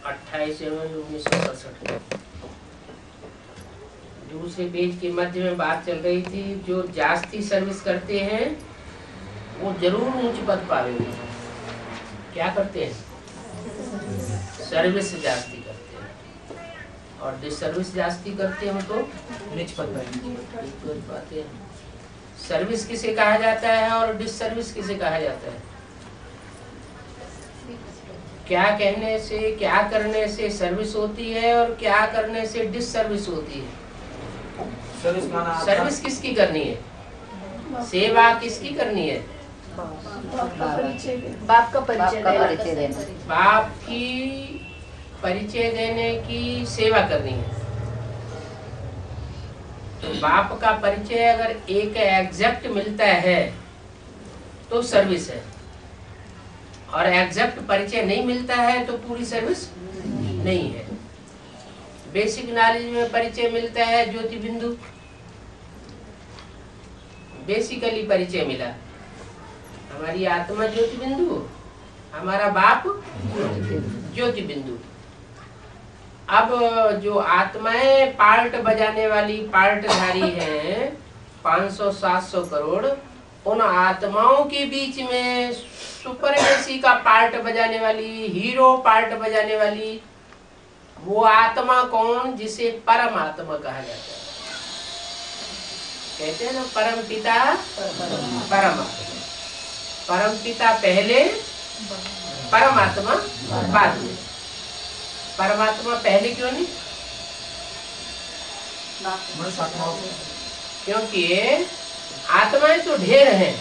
28/1967। दूसरे पेज के मध्य में बात चल रही थी, जो जास्ती सर्विस करते हैं वो जरूर ऊंच पद पाएंगे। क्या करते हैं? सर्विस जास्ती करते हैं, और डिसर्विस जास्ती करते हैं तो नीच पद पाते हैं। सर्विस किसे कहा जाता है और डिसर्विस किसे कहा जाता है? क्या कहने से, क्या करने से सर्विस होती है और क्या करने से डिसर्विस होती है? सर्विस किसकी करनी है? सेवा किसकी करनी है? बाप का परिचय देना, बाप की परिचय देने की सेवा करनी है। तो बाप का परिचय अगर एक एग्जैक्ट मिलता है तो सर्विस है, और एग्जैक्ट परिचय नहीं मिलता है तो पूरी सर्विस नहीं है। बेसिक नॉलेज में परिचय मिलता है ज्योति बिंदु, बेसिकली परिचय मिला, हमारी आत्मा ज्योति बिंदु, हमारा बाप ज्योति बिंदु। अब जो आत्माएं पार्ट बजाने वाली पार्टधारी हैं 500-700 करोड़, उन आत्माओं के बीच में सुपरमेसी का पार्ट बजाने वाली, हीरो पार्ट बजाने वाली वो आत्मा कौन? जिसे परमात्मा कहा जाता है। कहते हैं ना परम पिता परमात्मा, परम पिता पहले, परमात्मा बाद में। परमात्मा पहले क्यों नहीं? क्योंकि आत्माएं तो ढेर हैं,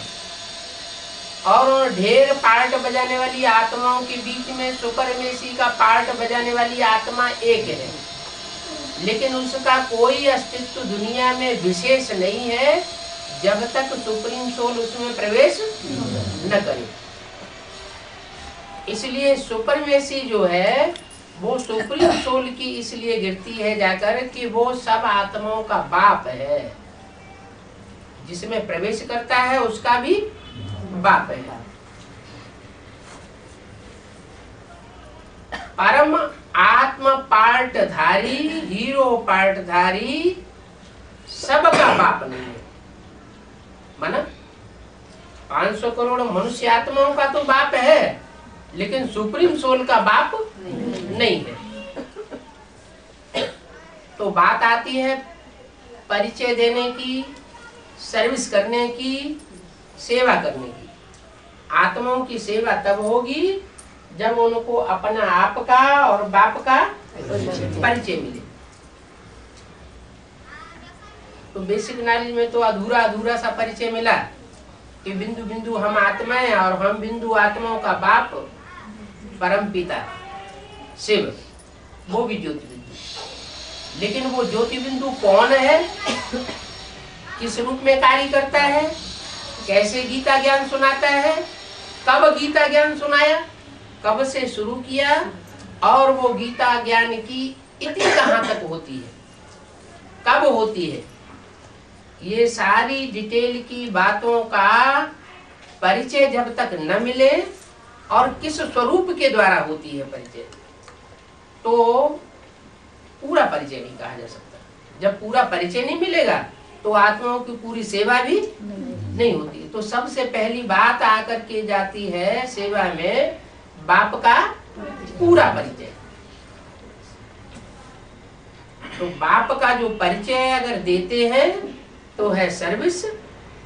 और उन ढेर पार्ट बजाने वाली आत्माओं के बीच में सुपरमेसी का पार्ट बजाने वाली आत्मा एक है, लेकिन उसका कोई अस्तित्व दुनिया में विशेष नहीं है जब तक सुप्रीम सोल उसमें प्रवेश न करे। इसलिए सुपरमेसी जो है वो सुप्रीम सोल की इसलिए गिरती है जाकर कि वो सब आत्माओं का बाप है, जिसमें प्रवेश करता है उसका भी बाप है। परम आत्मा पार्टधारी, हीरो पार्टधारी सबका बाप नहीं है। माना 500 करोड़ मनुष्य आत्माओं का तो बाप है, लेकिन सुप्रीम सोल का बाप नहीं है। तो बात आती है परिचय देने की, सर्विस करने की, सेवा करने की। आत्माओं की सेवा तब होगी जब उनको अपना आप का और बाप का परिचय मिले। तो बेसिक नॉलेज में तो अधूरा अधूरा सा परिचय मिला कि बिंदु बिंदु हम आत्माएं और हम बिंदु आत्माओं का बाप परम पिता शिव, वो भी ज्योति बिंदु। लेकिन वो ज्योति बिंदु कौन है, किस रूप में कार्य करता है, कैसे गीता ज्ञान सुनाता है, कब गीता ज्ञान सुनाया, कब से शुरू किया, और वो गीता ज्ञान की इति कहाँ तक होती है, कब होती है, ये सारी डिटेल की बातों का परिचय जब तक न मिले, और किस स्वरूप के द्वारा होती है परिचय, तो पूरा परिचय नहीं कहा जा सकता। जब पूरा परिचय नहीं मिलेगा तो आत्माओं की पूरी सेवा भी नहीं होती। तो सबसे पहली बात आकर के जाती है सेवा में बाप का पूरा परिचय। तो बाप का जो परिचय अगर देते हैं तो है सर्विस,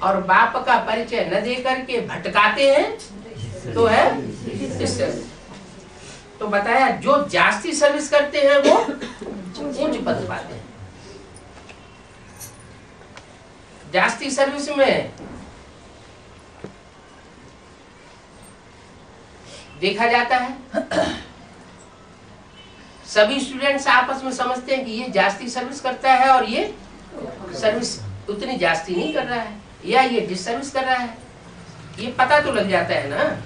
और बाप का परिचय न दे करके भटकाते हैं तो है डिसर्विस। तो बताया जो जास्ती सर्विस करते हैं वो ऊंच पद पाते हैं। जास्ती सर्विस में देखा जाता है सभी स्टूडेंट्स आपस में समझते हैं कि ये जास्ती सर्विस करता है और ये सर्विस उतनी जास्ती नहीं कर रहा है, या ये डिसर्विस कर रहा है। ये पता तो लग जाता है ना।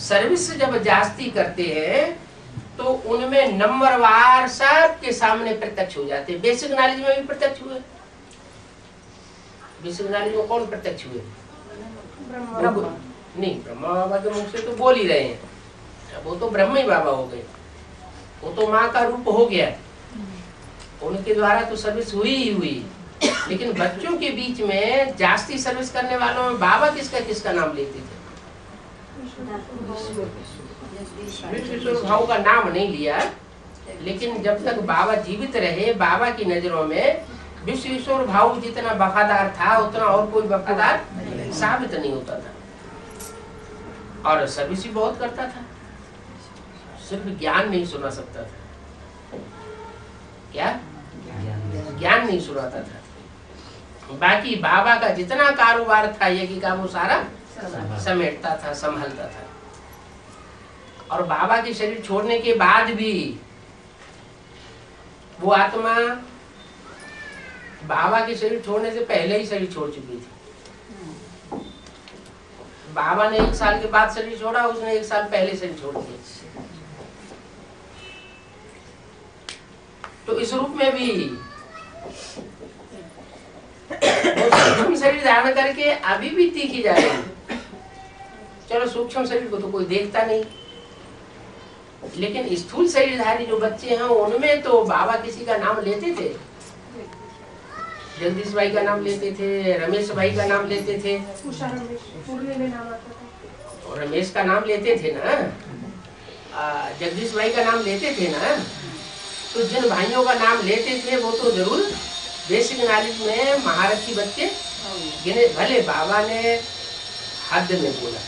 सर्विस जब जास्ती करते हैं तो उनमें नंबरवार सबके सामने प्रत्यक्ष हो जाते हैं। बेसिक नॉलेज में भी प्रत्यक्ष हुए। बेसिक नॉलेज में कौन प्रत्यक्ष हुए? नहीं, ब्रह्मा बाबा के मुख से तो बोल ही रहे हैं, वो तो ब्रह्म ही बाबा हो गए। वो तो माँ का रूप हो गया, उनके द्वारा तो सर्विस हुई ही हुई। लेकिन बच्चों के बीच में जास्ती सर्विस करने वालों में बाबा किसका किसका नाम लेते थे? विश्वेश्वर भाऊ का नाम नहीं लिया, लेकिन जब तक बाबा जीवित रहे बाबा की नजरों में विश्वेश्वर भाऊ जितना वफादार था उतना और कोई वफादार साबित नहीं होता था। और सर्विस भी बहुत करता था, सिर्फ ज्ञान नहीं सुना सकता था। क्या ज्ञान नहीं सुनाता था, बाकी बाबा का जितना कारोबार था यज्ञ का वो सारा समेटता था, संभालता था। और बाबा के शरीर छोड़ने के बाद भी वो आत्मा बाबा के शरीर छोड़ने से पहले ही शरीर छोड़ चुकी थी। बाबा ने 1 साल के बाद शरीर छोड़ा, उसने 1 साल पहले शरीर छोड़ दिया। तो इस रूप में भी वो सूक्ष्म शरीर धारण करके अभी भी तीखी जा रही है। चलो सूक्ष्म शरीर को तो कोई देखता नहीं, लेकिन स्थूल शरीरधारी जो बच्चे हैं उनमें तो बाबा किसी का नाम लेते थे। जगदीश भाई का नाम लेते थे, रमेश भाई का नाम लेते थे, और रमेश का नाम लेते थे ना, जगदीश भाई का नाम लेते थे ना। तो जिन भाइयों का नाम लेते थे वो तो जरूर बेसिक नॉलेज में महारथी बच्चे गिने। भले बाबा ने हद में बोला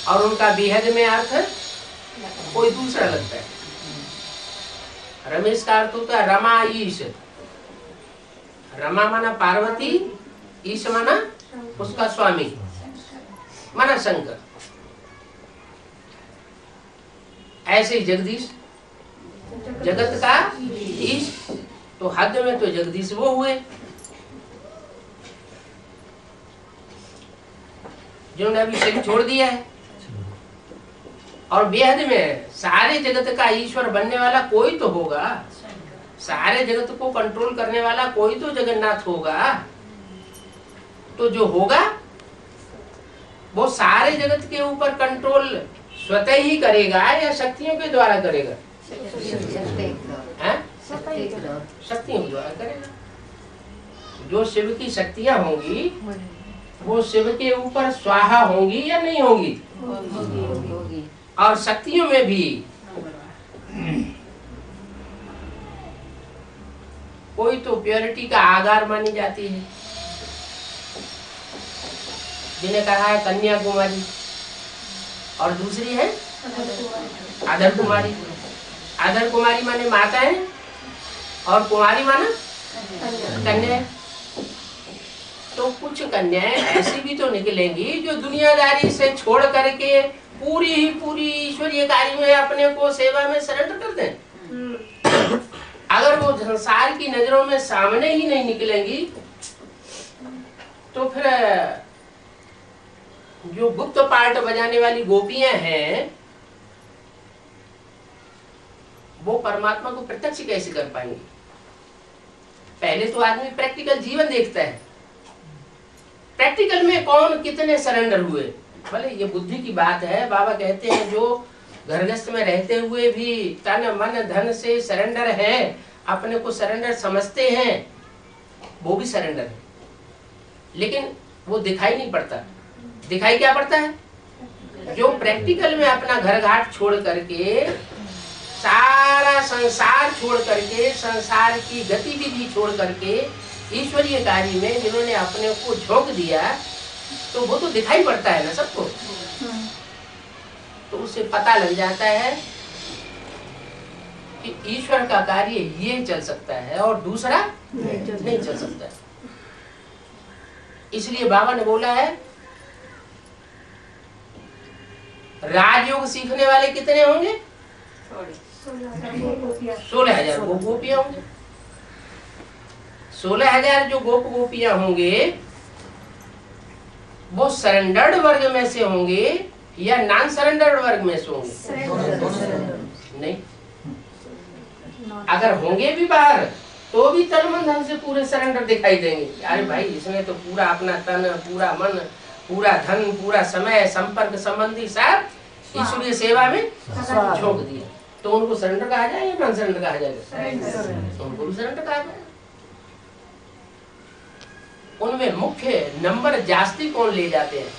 और उनका बेहद में अर्थ कोई दूसरा लगता है। रमेश का अर्थ होता है रमा ईश। रमा माना पार्वती, ईश माना उसका स्वामी, माना शंकर। ऐसे ही जगदीश जगत का ईश, तो हद में तो जगदीश वो हुए जिन्होंने अभी शरीर छोड़ दिया है। और बेहद में सारे जगत का ईश्वर बनने वाला कोई तो होगा, सारे जगत को कंट्रोल करने वाला कोई तो जगन्नाथ होगा। तो जो होगा वो सारे जगत के ऊपर कंट्रोल स्वतः ही करेगा या शक्तियों के द्वारा करेगा? शक्तियों के द्वारा करेगा। जो शिव की शक्तियां होंगी वो शिव के ऊपर स्वाहा होंगी या नहीं होंगी? और शक्तियों में भी कोई तो प्योरिटी का आधार मानी जाती है, जिन्हें कहा है कन्याकुमारी, और दूसरी है आदर कुमारी। आदर कुमारी माने माता है और कुमारी माना कन्या। तो कुछ कन्याएं ऐसी भी तो निकलेंगी जो दुनियादारी से छोड़ करके पूरी ही पूरी ईश्वरीय कार्य में अपने को सेवा में सरेंडर कर दें। अगर वो संसार की नजरों में सामने ही नहीं निकलेंगी तो फिर जो गुप्त पार्ट बजाने वाली गोपियां हैं वो परमात्मा को प्रत्यक्ष कैसे कर पाएंगे? पहले तो आदमी प्रैक्टिकल जीवन देखता है, प्रैक्टिकल में कौन कितने सरेंडर हुए। भले ये बुद्धि की बात है, बाबा कहते हैं जो घरगस्त में रहते हुए भी तन मन धन से सरेंडर है, अपने को सरेंडर समझते हैं, वो भी सरेंडर है, लेकिन वो दिखाई नहीं पड़ता। दिखाई क्या पड़ता है? जो प्रैक्टिकल में अपना घर घाट छोड़ करके, सारा संसार छोड़ करके, संसार की गतिविधि छोड़ करके ईश्वरीय कार्य में जिन्होंने अपने को झोंक दिया, तो वो तो दिखाई पड़ता है ना सबको। तो उससे पता लग जाता है कि ईश्वर का कार्य ये चल सकता है और दूसरा नहीं चल सकता। इसलिए बाबा ने बोला है राजयोग सीखने वाले कितने होंगे? 16,000 गोप गोपियां होंगे। 16,000 जो गोप गोपियां होंगे वो सरेंडर्ड वर्ग में से होंगे या नॉन सरेंडर्ड वर्ग में से होंगे? नहीं, अगर होंगे भी बाहर तो भी तन मन धन से पूरे सरेंडर दिखाई देंगे। अरे भाई इसने तो पूरा अपना तन, पूरा मन, पूरा धन, पूरा समय, संपर्क संबंधी सब ईश्वरीय सेवा में झोंक दिया। तो उनको सरेंडर कहा जाए या नॉन सरेंडर कहा जाएगा? उनको भी सरेंडर कहा जाए। उनमें मुख्य नंबर जास्ती कौन ले जाते हैं?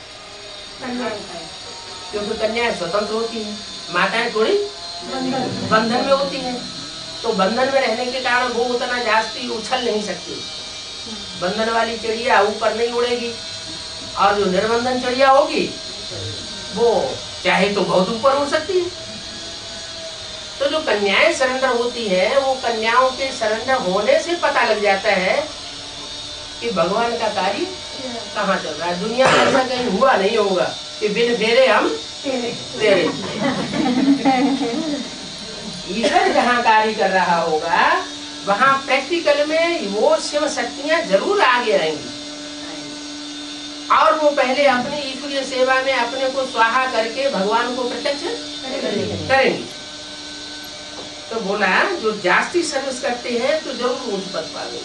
क्योंकि कन्याएं स्वतंत्र होती हैं, माताएं थोड़ी बंधन में होती हैं। तो बंधन में रहने के कारण वो उतना जास्ती उछल नहीं सकती। बंधन वाली चिड़िया ऊपर नहीं उड़ेगी, और जो निर्बंधन चिड़िया होगी वो चाहे तो बहुत ऊपर उड़ सकती है। तो जो कन्याएं सरेंडर होती है, वो कन्याओं के सरेंडर होने से पता लग जाता है कि भगवान का कार्य कहाँ चल रहा है। दुनिया में ऐसा कहीं हुआ नहीं होगा कि बिन फेरे हम तेरे। ईश्वर जहाँ कार्य कर रहा होगा वहाँ प्रैक्टिकल में वो शिव शक्तियाँ जरूर आगे आएंगी, और वो पहले अपनी ईश्वरीय सेवा में अपने को स्वाहा करके भगवान को प्रत्यक्ष करेंगे। तो बोला जो जास्ती सर्विस करते हैं तो जरूर ऊंच पद पाएंगे।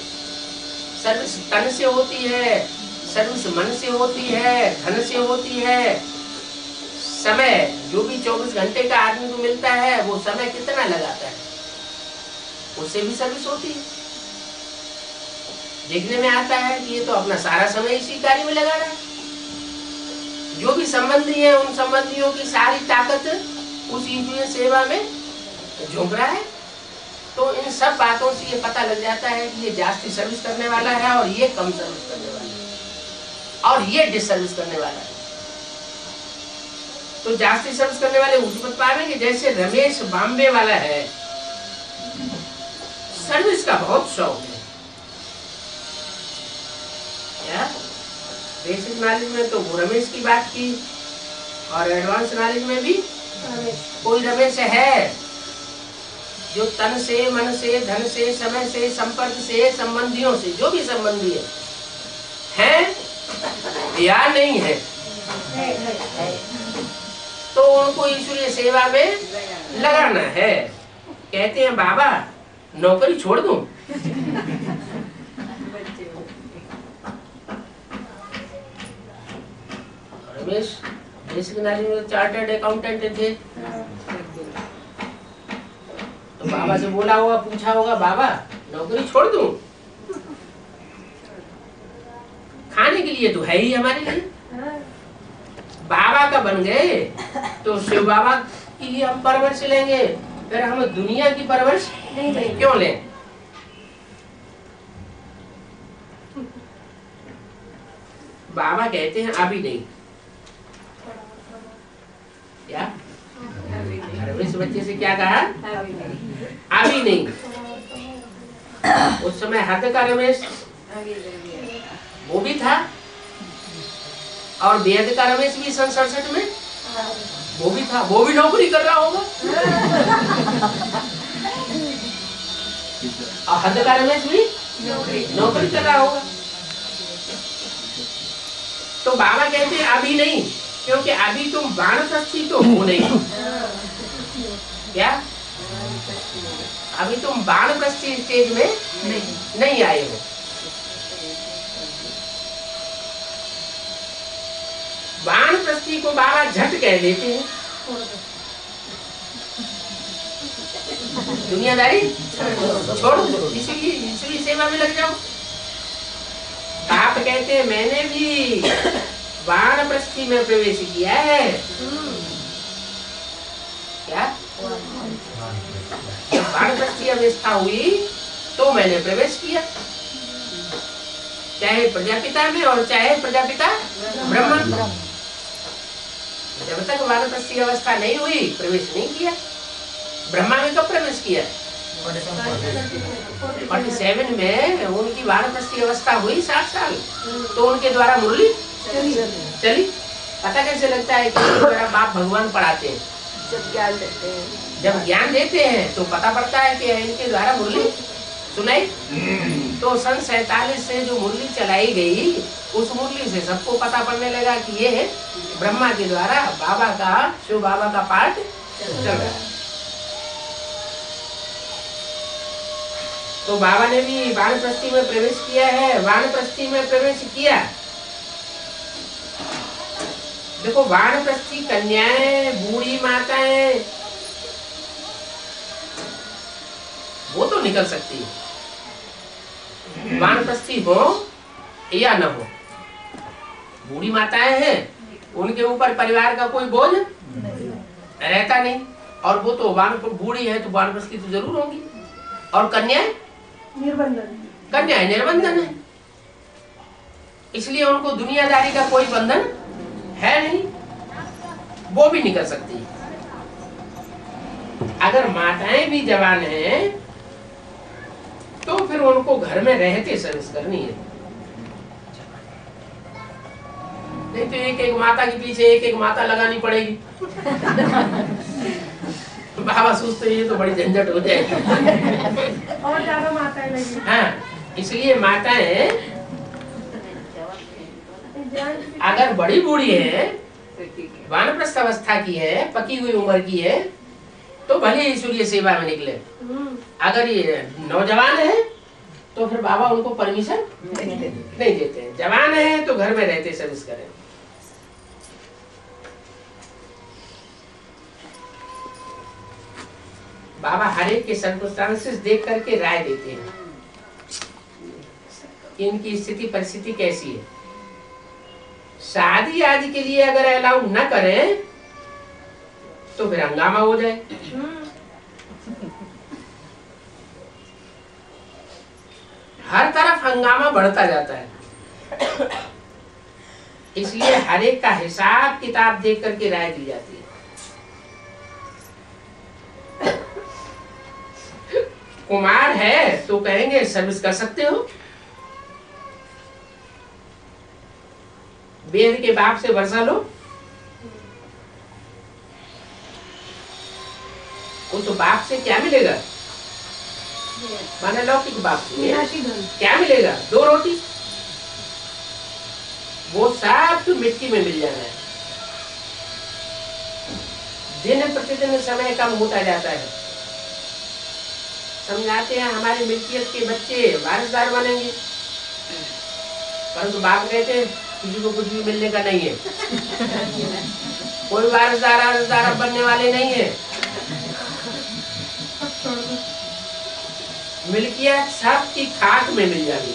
सर्विस तन से होती है, सर्विस मन से होती है, धन से होती है। समय जो भी 24 घंटे का आदमी को मिलता है वो समय कितना लगाता है, उससे भी सर्विस होती है। देखने में आता है कि ये तो अपना सारा समय इसी कार्य में लगा रहा है। जो भी संबंधी है उन संबंधियों की सारी ताकत उस ईश्वरीय सेवा में झोंक रहा है। तो इन सब बातों से ये पता लग जाता है कि ये जास्ती सर्विस करने वाला है और ये कम सर्विस करने वाला है और ये डिसर्विस करने वाला है। तो जास्ती सर्विस करने वाले उच्च पद पाएंगे। जैसे रमेश बॉम्बे वाला है, सर्विस का बहुत शौक है। क्या बेसिक नॉलेज में तो वो रमेश की बात की, और एडवांस नॉलेज में भी कोई रमेश है जो तन से, मन से, धन से, समय से, संपर्क से, संबंधियों से, जो भी संबंधी है या नहीं है, तो उनको ईश्वरीय सेवा में लगाना है। कहते हैं बाबा नौकरी छोड़ दूं? रमेश बेसिक नॉलेज में चार्टर्ड अकाउंटेंट थे, तो बाबा से बोला होगा, पूछा होगा बाबा नौकरी छोड़ दूं? खाने के लिए तो है ही हमारे लिए। बाबा का बन गए तो शिव बाबा की ही हम परवरिश लेंगे, फिर हम दुनिया की परवरिश क्यों लें? बाबा कहते हैं अभी नहीं। क्या रमेश बच्चे से क्या कहा? अभी नहीं। उस समय हद का रमेश वो भी था, और वेद का रमेश भी 67 में वो भी था, वो भी नौकरी कर रहा होगा। और हद का रमेश भी नौकरी कर रहा होगा। तो बाबा कहते हैं अभी नहीं, क्योंकि अभी तुम वानप्रस्थी तो हो नहीं। क्या अभी तुम वानप्रस्थी स्टेज में नहीं आए हो। वानप्रस्थी को बाबा झट कह देते हैं, दुनियादारी छोड़ो, इसी सेवा में लग जाओ। आप कहते हैं मैंने भी वानप्रस्थी में प्रवेश किया है। क्या जब वानप्रस्थी अवस्था हुई तो मैंने प्रवेश किया, चाहे प्रजापिता में और चाहे प्रजापिता ब्रह्मा में। जब तक वानप्रस्थी अवस्था नहीं हुई प्रवेश नहीं किया। ब्रह्मा में कब प्रवेश किया? 47 में उनकी वानप्रस्थी अवस्था हुई 60 साल, तो उनके द्वारा मुरली चली। पता कैसे लगता है कि मेरा बाप भगवान पढ़ाते हैं? जब ज्ञान देते हैं तो पता पड़ता है कि इनके द्वारा मुरली सुनाई। तो सन 47 से जो मुरली चलाई गई, उस मुरली से सबको पता पड़ने लगा कि ये ब्रह्मा के द्वारा बाबा का, शिव बाबा का पाठ चल रहा है। तो बाबा ने भी वानप्रस्थी में प्रवेश किया है। वानप्रस्थी में प्रवेश किया, देखो वानप्रस्थी कन्याएं, बूढ़ी माताएं, वो तो निकल सकती है, वानप्रस्थी हो या न हो। बूढ़ी माताएं हैं, उनके ऊपर परिवार का कोई बोझ रहता नहीं, और वो तो बूढ़ी है तो वानप्रस्थी तो जरूर होंगी। और कन्याएं निर्बंधन है, इसलिए उनको दुनियादारी का कोई बंधन है नहीं, वो भी निकल सकती है। अगर माताएं भी जवान हैं तो फिर उनको घर में रहते सर्विस करनी है, नहीं तो एक एक माता के पीछे एक एक माता लगानी पड़ेगी। बाबा सोचते ये तो बड़ी झंझट हो जाएगी और ज्यादा माताएं लगी। हाँ, इसलिए माताएं अगर बड़ी बूढ़ी है, वानप्रस्थ अवस्था की है, पकी हुई उम्र की है, तो भले ईश्वरीय सेवा में निकले। अगर ये नौजवान है तो फिर बाबा उनको परमिशन नहीं देते हैं। जवान है तो घर में रहते सर्विस करें। बाबा हर एक के सर्कमस्टांसेस देख करके राय देते हैं कि इनकी स्थिति परिस्थिति कैसी है। शादी आदि के लिए अगर अलाउ न करें तो फिर हंगामा हो जाए। हर तरफ हंगामा बढ़ता जाता है, इसलिए हर एक का हिसाब किताब देख करके राय दी जाती है। कुमार है तो कहेंगे सर्विस कर सकते हो, बेद के बाप से वर्षा लो, वो तो बाप से क्या मिलेगा, माने लौकिक बाप से क्या मिलेगा, 2 रोटी, वो सब तो मिट्टी में मिल जाना है। दिन प्रतिदिन समय कम होता जाता है। समझाते हैं हमारे मिल्कियत के बच्चे वारिसदार बनेंगे, परंतु बाप कहते हैं किसी को कुछ भी मिलने का नहीं है, कोई वारिसदार बनने वाले नहीं है। मिल्कियत सबकी खाक में मिल जाएगी।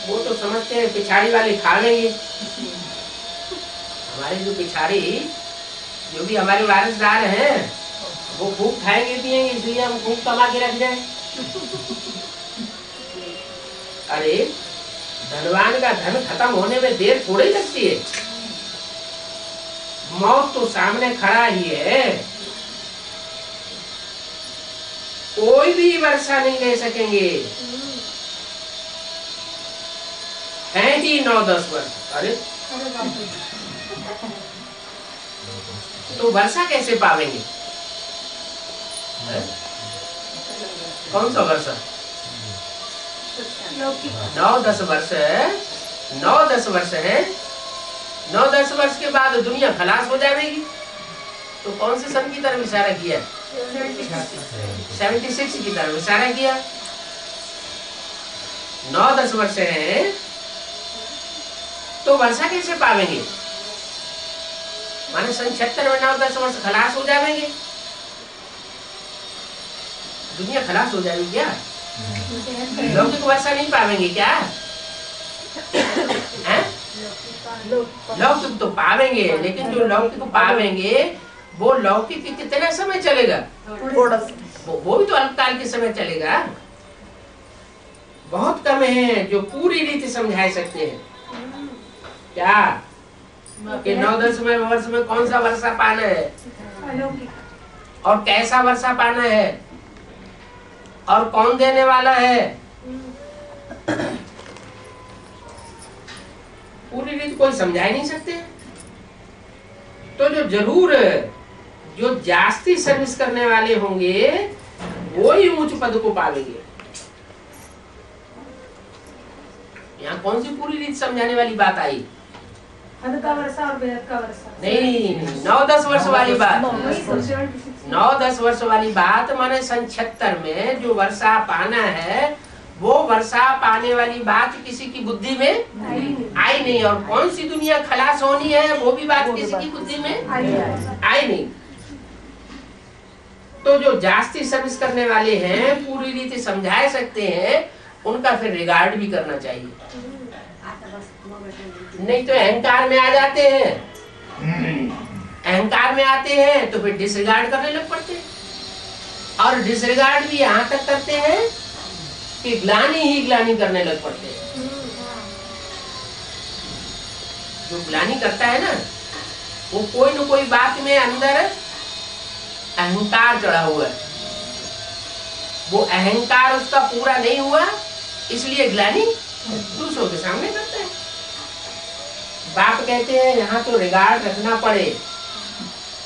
वो तो समझते हैं पिछाड़ी वाले खा लेंगे। हमारे जो पिछाड़ी जो भी हमारे वारिसदार हैं वो खूब खाएंगे पिएंगे, इसलिए हम खूब कमा के रख जाए। अरे धनवान का धन खत्म होने में देर थोड़ी लगती है, मौत तो सामने खड़ा ही है। कोई भी वर्षा नहीं ले सकेंगे, है ही 9-10 वर्ष। अरे तो वर्षा कैसे पावेंगे? कौन सा वर्षा? 9-10 वर्ष है, 9-10 वर्ष है। 9-10 वर्ष के बाद दुनिया खलास हो जाएगी। तो कौन से सन की तरफ इशारा किया? 76 की तरफ इशारा किया। 9-10 वर्ष है तो वर्षा कैसे पावेंगे? माने सन 76 में 9-10 वर्ष खलास हो जाएंगे, दुनिया खलास हो जाएगी क्या? लौकिक वर्षा नहीं पावेंगे क्या? लौकिक तो पावेंगे, लेकिन जो लौकिक पावेंगे वो लौकिक कितने समय चलेगा? वो भी तो अल्पकाल के समय चलेगा। बहुत कम है जो पूरी रीति समझा सकते हैं। क्या कि 9-10 वर्ष में कौन सा वर्षा पाना है और कैसा वर्षा पाना है और कौन देने वाला है, पूरी रीति कोई समझा ही नहीं सकते। तो जो जरूर जो जास्ती सर्विस करने वाले होंगे वो ही उच्च पद को पावेंगे। यहाँ कौन सी पूरी रीति समझाने वाली बात आई? हद का वर्षा और बेहद का वर्षा नहीं, 9-10 वर्ष वाली बात। 9-10 वर्ष वाली बात माने सन 76 में जो वर्षा पाना है वो वर्षा पाने वाली बात किसी की बुद्धि में आई नहीं। और कौन सी दुनिया खलास होनी है वो भी बात किसी की बुद्धि में आई नहीं। तो जो जास्ती सर्विस करने वाले हैं, पूरी रीति समझा सकते हैं, उनका फिर रिगार्ड भी करना चाहिए। नहीं तो अहंकार में आ जाते हैं, अहंकार में आते हैं तो फिर डिसरिगार्ड करने लग पड़ते हैं, और डिसरिगार्ड भी यहाँ तक करते हैं कि ग्लानि ही ग्लानि करने लग पड़ते हैं। जो ग्लानि करता है ना, वो कोई न कोई बात में अंदर अहंकार चढ़ा हुआ है, वो अहंकार उसका पूरा नहीं हुआ, इसलिए ग्लानि दूसरों के सामने करता है। बाप कहते हैं यहाँ तो रिगार्ड रखना पड़े,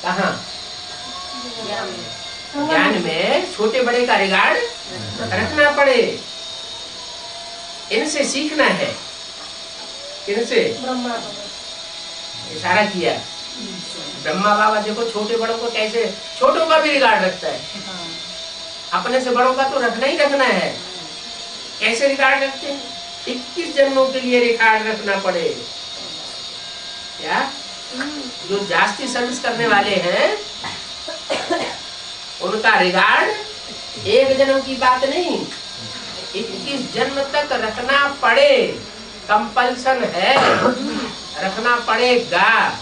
कहाँ? ज्ञान में छोटे बड़े का रिगार्ड रखना पड़े, इनसे सीखना है। इनसे इशारा किया ब्रह्मा बाबा, देखो छोटे बड़ों को कैसे, छोटों का भी रिगार्ड रखता है, अपने से बड़ों का तो रखना ही रखना है। कैसे रिगार्ड रखते हैं? 21 जन्मों के लिए रिगार्ड रखना पड़े। क्या? जो जास्ती सर्विस करने वाले हैं, उनका रिगार्ड एक जन्म की बात नहीं, 21 जन्म तक रखना पड़े, कंपल्सन है, रखना पड़ेगा।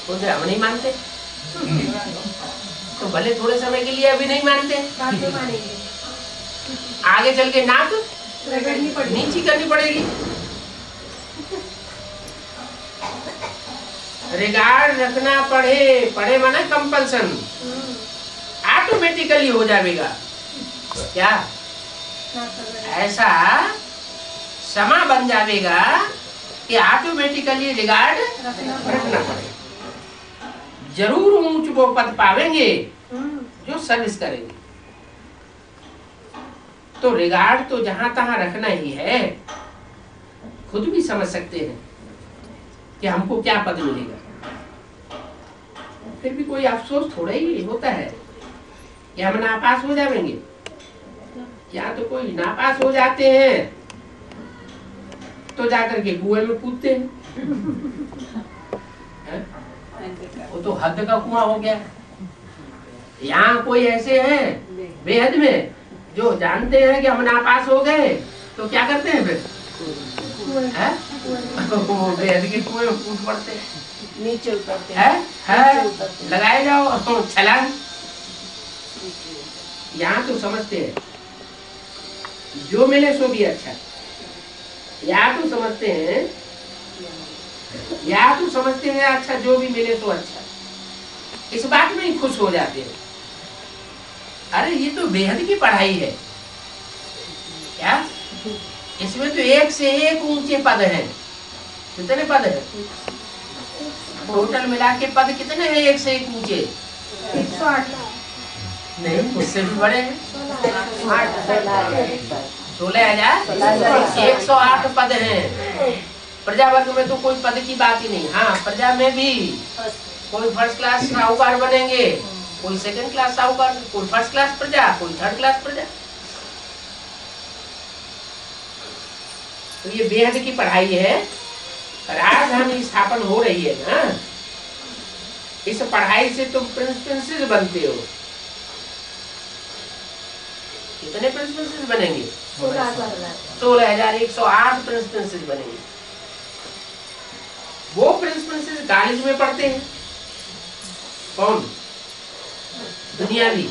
तो हम नहीं मानते, तो भले थोड़े समय के लिए अभी नहीं मानते, आगे चल के नाक नीची करनी पड़ेगी। रिगार्ड रखना पड़े, पड़े माना कंपल्सन, ऑटोमेटिकली हो जाएगा। क्या? ऐसा समा बन जाएगा कि ऑटोमेटिकली रिगार्ड रखना पड़ेगा। जरूर ऊंच वो पद पावेंगे जो सर्विस करेंगे। तो रिगार्ड तो जहां तहां रखना ही है। खुद भी समझ सकते हैं कि हमको क्या पद मिलेगा, फिर भी कोई अफसोस थोड़ा ही होता है कि हम नापास हो जाएंगे। या तो कोई नापास हो जाते हैं तो जाकर के कुएं में कूदते हैं, वो तो हद का कुआं हो गया। यहाँ कोई ऐसे हैं बेहद में जो जानते हैं कि हम नापास हो गए, तो क्या करते हैं फिर? बेहद के कुएं में कूद पड़ते हैं, नीचे उतरते हैं, लगाए जाओ छलांग। यहाँ तो समझते हैं जो मिले सो भी अच्छा, या तो समझते हैं, या तो समझते हैं अच्छा जो भी मिले तो अच्छा, इस बात में ही खुश हो जाते हैं। अरे ये तो बेहद की पढ़ाई है। क्या? इसमें तो एक से एक ऊंचे पद हैं। कितने पद हैं? टोटल मिला के पद कितने हैं? एक से एक ऊंचे 108 नहीं, उससे भी बड़े हैं। 16,000 108 पद हैं। प्रजा वर्ग में तो कोई पद की बात ही नहीं। हाँ, प्रजा में भी कोई फर्स्ट क्लास साहूकार बनेंगे, कोई सेकंड क्लास साहूकार, कोई फर्स्ट क्लास प्रजा, कोई थर्ड क्लास प्रजा। तो ये बेहद की पढ़ाई है। राजधानी स्थापन हो रही है ना, इस पढ़ाई से तुम प्रिंसिपल बनते हो। कितने प्रिंसिपल बनेंगे? 16,108 प्रिंसिपल बनेंगे। वो प्रिंसिपल कॉलेज में पढ़ते हैं। कौन? दुनियावी।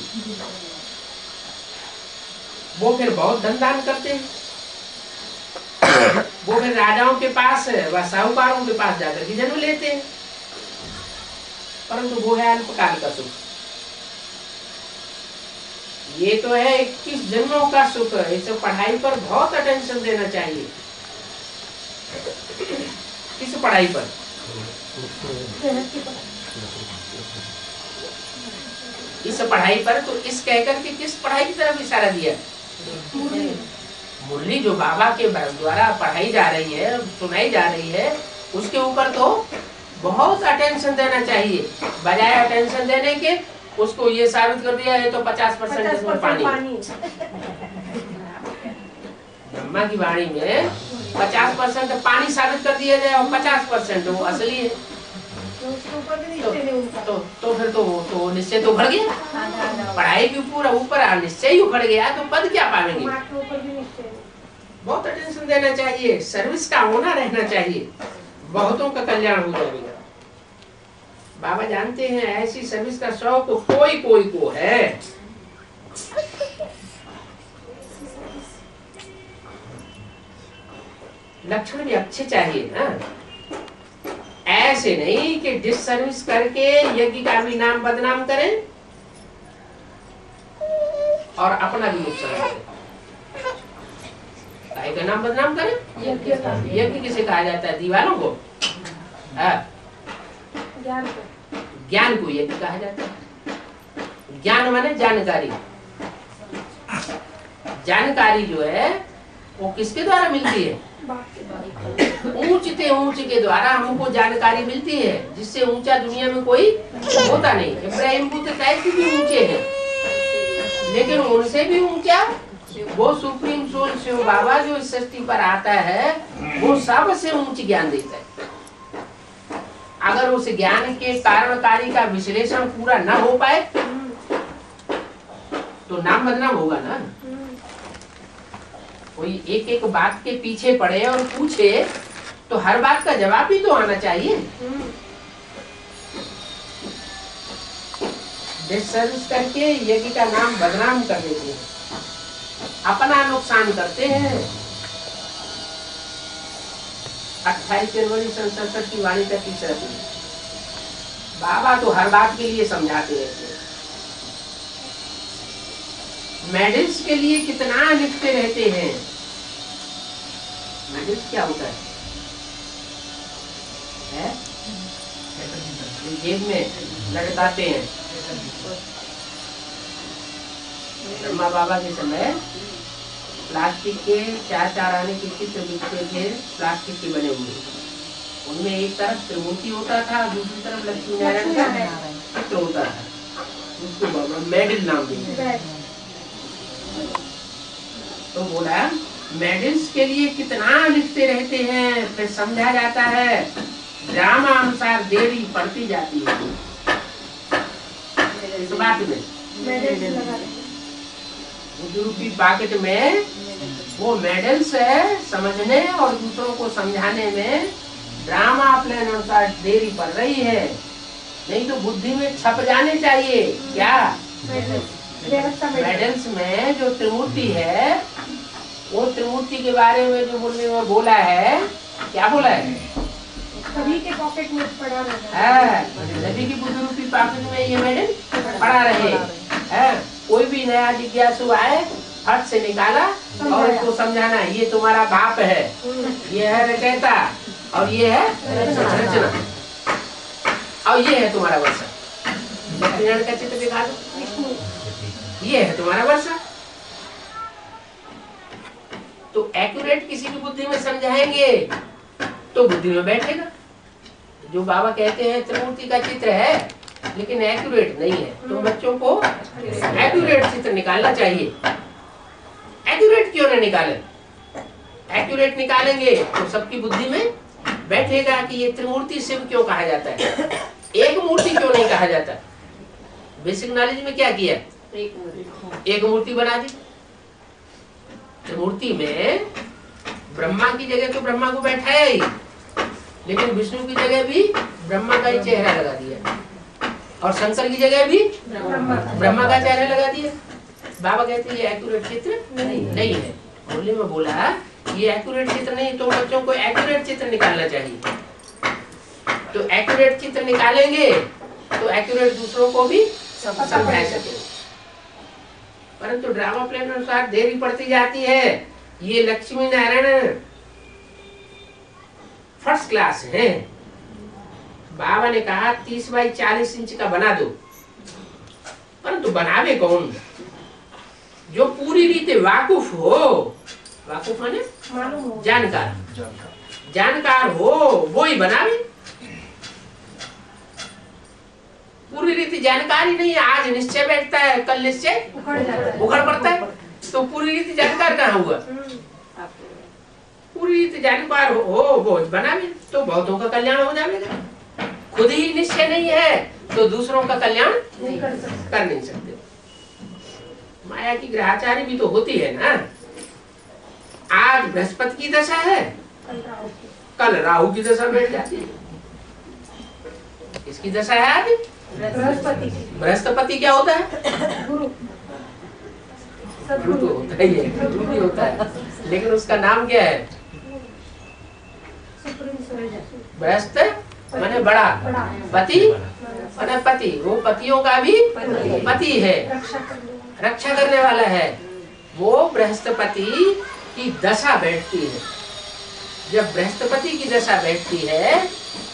वो फिर बहुत धन दान करते हैं। वो फिर राजाओं के पास व साहूकारों के पास जाकर के जन्म लेते हैं, परंतु वो है अल्पकाल का सुख। ये तो है 21 जन्मों का सुख। इस पढ़ाई पर बहुत अटेंशन देना चाहिए। किस पढ़ाई पर? इस पढ़ाई पर। तो इस कहकर के किस पढ़ाई की तरफ इशारा दिया? मुरली जो बाबा के द्वारा पढ़ाई जा रही है, सुनाई जा रही है, उसके ऊपर तो बहुत अटेंशन देना चाहिए। बजाय अटेंशन देने के उसको ये साबित कर दिया है तो 50% इसमें पानी। ब्रह्मा की वाणी में 50% पानी साबित कर दिया जाए और 50% वो असली है। ऊपर भी निश्चय नहीं उनका। तो फिर तो निश्चय तो उखड़ गया, पढ़ाई के पूरा ऊपर निश्चय ही उखड़ गया तो पद क्या पाएंगे। माँ के ऊपर भी निश्चय नहीं। बहुत अटेंशन देना चाहिए, सर्विस का होना रहना चाहिए, बहुतों का कल्याण हो जाएगा। बाबा जानते हैं ऐसी सर्विस का शौक कोई कोई को है। लक्षण भी अच्छे चाहिए ना, ऐसे नहीं कि डिस सर्विस करके यज्ञ का भी नाम बदनाम करें और अपना भी नुकसान करें। काय का नाम बदनाम करें? यज्ञ किसे कहा जाता है? दीवारों को, ज्ञान को यज्ञ कहा जाता है। ज्ञान माने जानकारी। जानकारी जो है वो किसके द्वारा मिलती है? ऊंच के द्वारा हमको जानकारी मिलती है, जिससे ऊंचा दुनिया में कोई होता नहीं। इब्राहिम बुद्ध कैसे भी ऊंचे हैं, लेकिन उनसे भी ऊंचा वो सुप्रीम सोल शिव बाबा जो इस सृष्टि पर आता है, वो सबसे ऊंच ज्ञान देता है। अगर उस ज्ञान के कारणकारी का विश्लेषण पूरा न हो पाए तो नाम बदनाम होगा ना। कोई एक एक बात के पीछे पड़े और पूछे तो हर बात का जवाब भी तो आना चाहिए। डिसर्विस करके यज्ञ का नाम बदनाम कर देते हैं, अपना नुकसान करते हैं। 28 जनवरी 1967 की वाणी का तीसरा दिन। बाबा तो हर बात के लिए समझाते रहते हैं। मेडल्स के लिए कितना लिखते रहते हैं। मेडल्स क्या होता है? जेब में लटकाते हैं। ब्रह्मा बाबा के समय प्लास्टिक के 4 आने के चित्र बिकते थे, प्लास्टिक के बने हुए। उनमें एक तरफ त्रिमूर्ति होता था, दूसरी तरफ लक्ष्मी नारायण का चित्र होता था। उसको बाबा मेडल नाम दिया। तो बोला मेडल्स के लिए कितना लिखते रहते हैं, फिर समझा जाता है ड्रामा अनुसार देरी पड़ती जाती है। इस बात में बुजुर्गी पॉकेट में वो मेडल्स है, समझने और दूसरों को समझाने में ड्रामा प्लान अनुसार देरी पड़ रही है। नहीं तो बुद्धि में छप जाने चाहिए। क्या मेडल्स में जो त्रिमूर्ति है, वो त्रिमूर्ति के बारे में जो मुरली में बोला है, क्या बोला है? सभी के पॉकेट में पड़ा रहे। सभी की बुजुर्गी पॉकेट में ये मेडल पड़ा रहे। कोई भी नया जिज्ञासु आए, हट से निकाला और उसको समझाना, ये तुम्हारा बाप है, ये है रचयिता और ये है रचना और ये है तुम्हारा वर्षा। लक्ष्मीनारायण का चित्र दिखा दो, ये है तुम्हारा वर्षा। तो एक्यूरेट किसी की बुद्धि में समझाएंगे तो बुद्धि में बैठेगा। जो बाबा कहते हैं त्रिमूर्ति का चित्र है लेकिन एक्यूरेट नहीं है, तो बच्चों को एक्यूरेट चित्र निकालना चाहिए। एक्यूरेट क्यों नहीं निकाले? एक्यूरेट निकालेंगे तो सबकी बुद्धि में बैठेगा कि ये त्रिमूर्ति शिव क्यों कहा जाता है, एक मूर्ति क्यों नहीं कहा जाता। बेसिक नॉलेज में क्या किया? एक मूर्ति बना दी। त्रिमूर्ति में ब्रह्मा की जगह तो ब्रह्मा को बैठाया ही, लेकिन विष्णु की जगह भी ब्रह्मा का ही चेहरा लगा दिया और शंकर की जगह भी ब्रह्मा का चेहरा लगा दिया। बाबा कहते हैं ये एक्यूरेट चित्र नहीं है। मुरली में बोला ये एक्यूरेट चित्र नहीं, तो बच्चों को एक्यूरेट चित्र निकालना चाहिए। तो एक्यूरेट चित्र निकालेंगे तो एक्यूरेट दूसरों को भी समझा सकेंगे। परंतु ड्रामा प्लान अनुसार देरी पड़ती जाती है। ये लक्ष्मी नारायण फर्स्ट क्लास है। बाबा ने कहा 30 बाई 40 इंच का बना दो, परंतु बनावे कौन? जो पूरी रीति वाकुफ हो। वाकुफ माने मालूम हो, जानकार हो वो ही बनावे। पूरी रीति जानकारी नहीं है, आज निश्चय बैठता है, कल निश्चय उखड़ पड़ता है, तो पूरी रीति जानकार कहाँ हुआ? पूरी रीति जानकार हो वो बनावे तो बहुतों का कल्याण हो जाएगा। खुद ही निश्चय नहीं है तो दूसरों का कल्याण नहीं कर सकते। कर नहीं सकते। माया की ग्रहाचारी भी तो होती है ना। आज बृहस्पति की दशा है, कल राहु की दशा बैठ जाती है। इसकी दशा है आज बृहस्पति बृहस्पति क्या होता है? गुरु गुरु तो होता ही है, गुरु भी होता है, लेकिन उसका नाम क्या है? सुप्रीम सूर्य बृहस्पति माने बड़ा, पति माने पति, वो पतियों का भी पति है, रक्षा करने वाला है। वो बृहस्पति की दशा बैठती है। जब बृहस्पति की दशा बैठती है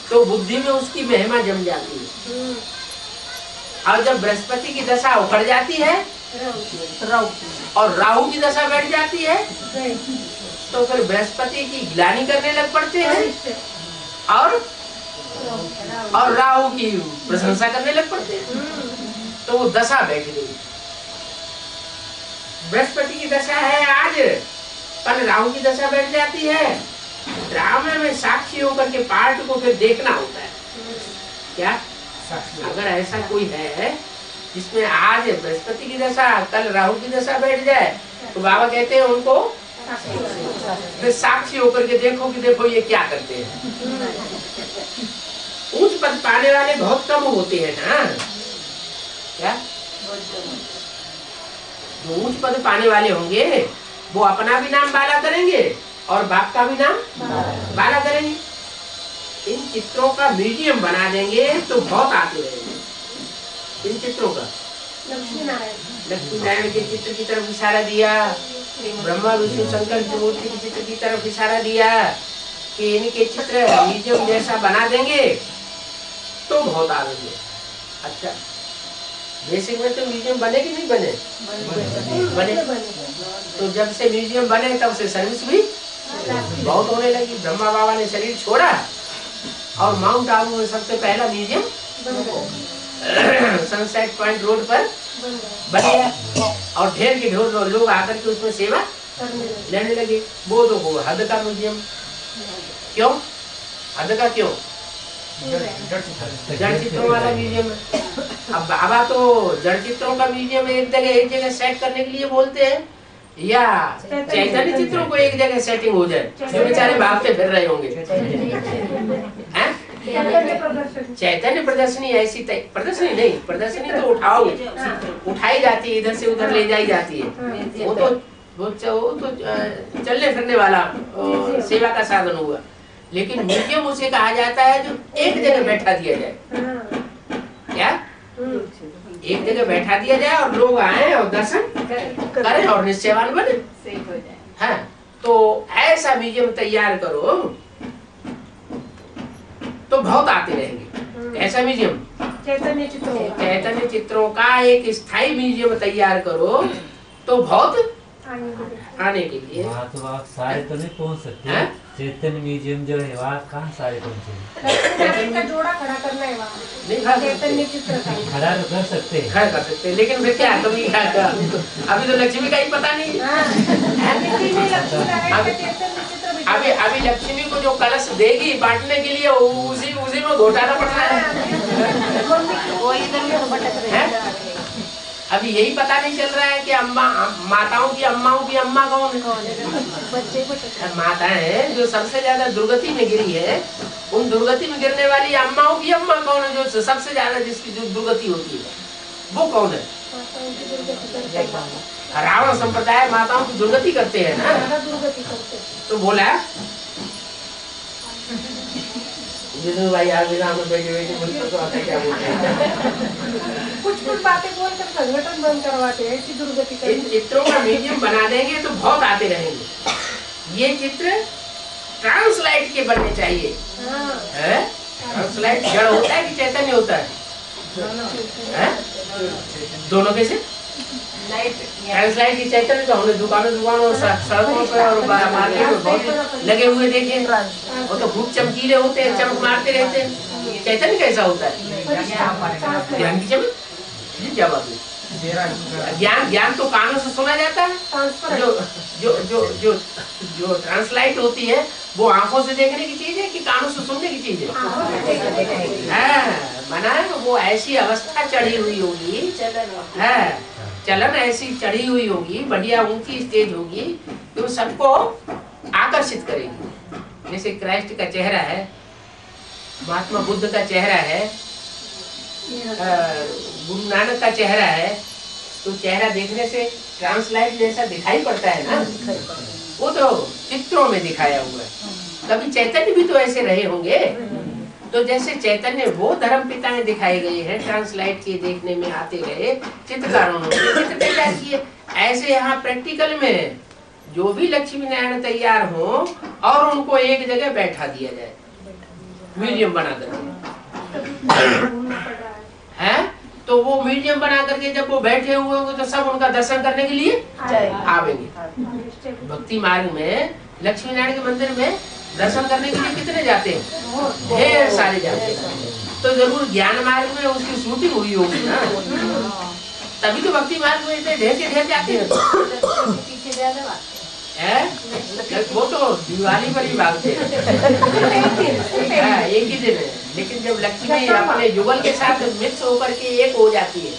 तो बुद्धि में उसकी महिमा जम जाती है। और जब बृहस्पति की दशा उखड़ जाती है और राहु की दशा बैठ जाती है तो फिर बृहस्पति की ग्लानि करने लग पड़ते हैं और राहु की प्रशंसा करने लग पड़ते हैं। तो वो दशा बैठ गई। बृहस्पति की दशा है आज, कल राहु की दशा बैठ जाती है। ड्रामे में साक्षी होकर के पार्ट को फिर देखना होता है। क्या अगर ऐसा कोई है जिसमें आज बृहस्पति की दशा कल राहु की दशा बैठ जाए तो बाबा कहते हैं उनको फिर साक्षी होकर के देखो कि देखो ये क्या करते हैं। ऊंच पद पाने वाले बहुत कम होते हैं ना। क्या जो ऊंच पद पाने वाले होंगे वो अपना भी नाम बाला करेंगे और बाप का भी नाम बाला करेंगे। इन चित्रों का म्यूजियम बना देंगे तो बहुत आते रहेंगे। इन चित्रों का लक्ष्मी नारायण के चित्र की तरफ इशारा दिया, ब्रह्मा विष्णु शंकर की मूर्ति के चित्र की तरफ इशारा दिया कि इनके चित्र म्यूजियम जैसा बना देंगे तो बहुत आएंगे। अच्छा, बेसिक में तो म्यूजियम बने कि नहीं बने? बने। तो जब से म्यूजियम बने तब से सर्विस भी बहुत होने लगी। ब्रह्मा बाबा ने शरीर छोड़ा और माउंट आबू में सबसे पहला म्यूजियम सनसेट पॉइंट रोड पर बन गया और ढेर के ढेर लोग आकर के उसमें सेवा लेने लगे। वो तो वो हद का म्यूजियम। क्यों हद का? क्यों? जड़ चित्रों वाला म्यूजियम है। अब बाबा तो जड़ चित्रों का म्यूजियम एक जगह सेट करने के लिए बोलते हैं या चैतन्य चित्रों को एक जगह सेटिंग हो जाए जो बेचारे भागते फिर रहे होंगे। चैतन्य प्रदर्शनी ऐसी प्रदर्शनी नहीं, प्रदर्शनी तो उठाई जाती है, इधर से उधर ले जाई जाती है। वो तो चलने फिरने वाला सेवा का साधन हुआ। लेकिन म्यूजियम उसे कहा जाता है जो एक जगह बैठा दिया जाए। क्या एक जगह बैठा दिया जाए और लोग आए और दर्शन करें और निश्चयवान बने। हाँ, तो ऐसा म्यूजियम तैयार करो तो बहुत आते रहेंगे। ऐसा म्यूजियम चैतन्य चित्रों का एक स्थायी म्यूजियम तैयार करो तो बहुत आने के लिए। वहाँ तो आप सारे तो नहीं पहुँच सकते। चैतन्य म्यूजियम जो है वहाँ कहाँ सारे पहुँचे? का जोड़ा खड़ा करना है वहाँ। नहीं चैतन्य चित्र का खड़ा तो कर सकते हैं, खड़ा कर सकते हैं, लेकिन फिर क्या कमी क्या? अभी तो लक्ष्मी का ही पता नहीं। अभी लक्ष्मी को जो कलश देगी बांटने के लिए उसी में घोटाला पड़ रहा है। अभी यही पता नहीं चल रहा है कि अम्मा माताओं की अम्मा कौन है? माताएं जो सबसे ज्यादा दुर्गति में गिरी है, उन दुर्गति में गिरने वाली अम्माओं की अम्मा कौन है? जो सबसे ज्यादा जिसकी जो दुर्गति होती है वो कौन है? रावण संप्रदाय माताओं की दुर्गति करते हैं ना। तो बोला विष्णु भाई आप बैठे तो आता क्या बोलते हैं? कुछ बातें बोलकर संगठन बंद करवाते हैं, ऐसी दुर्गति करते हैं। इन चित्रों का म्यूजियम बना देंगे तो बहुत आते रहेंगे। ये चित्र ट्रांसलाइट के बनने चाहिए। ट्रांसलाइट जड़ होता है कि चैतन्य होता है? दोनों कैसे? ट्रांसलाइट की चैतन्य तो हमने दुकानों सड़कों पर और मार्केट में बहुत लगे हुए देखे। वो तो खूब चमकीले होते हैं, चमक मारते रहते हैं। चैतन्य कैसा होता है? ज्ञान की चमक। क्या बात है? ज्ञान तो कानों से सुना जाता है। जो जो जो जो जो ट्रांसलाइट होती है वो आंखों से देखने की चीज है कि कानों से सुनने की चीज है? माना वो ऐसी अवस्था चढ़ी हुई होगी, चलन ऐसी चढ़ी हुई होगी, बढ़िया ऊंची स्टेज होगी कि वो सबको आकर्षित करेगी। जैसे क्राइस्ट का चेहरा है, महात्मा बुद्ध का चेहरा है, गुरु नानक का चेहरा है, तो चेहरा देखने से ट्रांसलाइट जैसा दिखाई पड़ता है ना, वो तो चित्रों में दिखाया हुआ है। कभी चैतन्य भी तो ऐसे रहे होंगे। तो जैसे चैतन्य वो धर्म पिताएं दिखाए गए हैं, ट्रांसलाइट के देखने में आते गए चित्रकारों ने चित्र तैयार किए, ऐसे यहाँ प्रैक्टिकल में जो भी लक्ष्मी नारायण तैयार हो और उनको एक जगह बैठा दिया जाए, म्यूजियम बना कर है, तो वो म्यूजियम बना करके जब वो बैठे हुए होंगे तो सब उनका दर्शन करने के लिए आवेंगे। भक्ति मार्ग में लक्ष्मी नारायण के मंदिर में दर्शन करने के लिए कितने जाते हैं? ढेर सारे जाते हैं। तो जरूर ज्ञान मार्ग में उसकी शूटिंग हुई होगी ना, तभी तो भक्ति मार्ग में इतने ढेर के ढेर जाते हैं। वो तो दिवाली पर ही भागते हैं, एक ही दिन है। लेकिन जब लक्ष्मी अपने युगल के साथ मिक्स होकर के एक हो जाती है,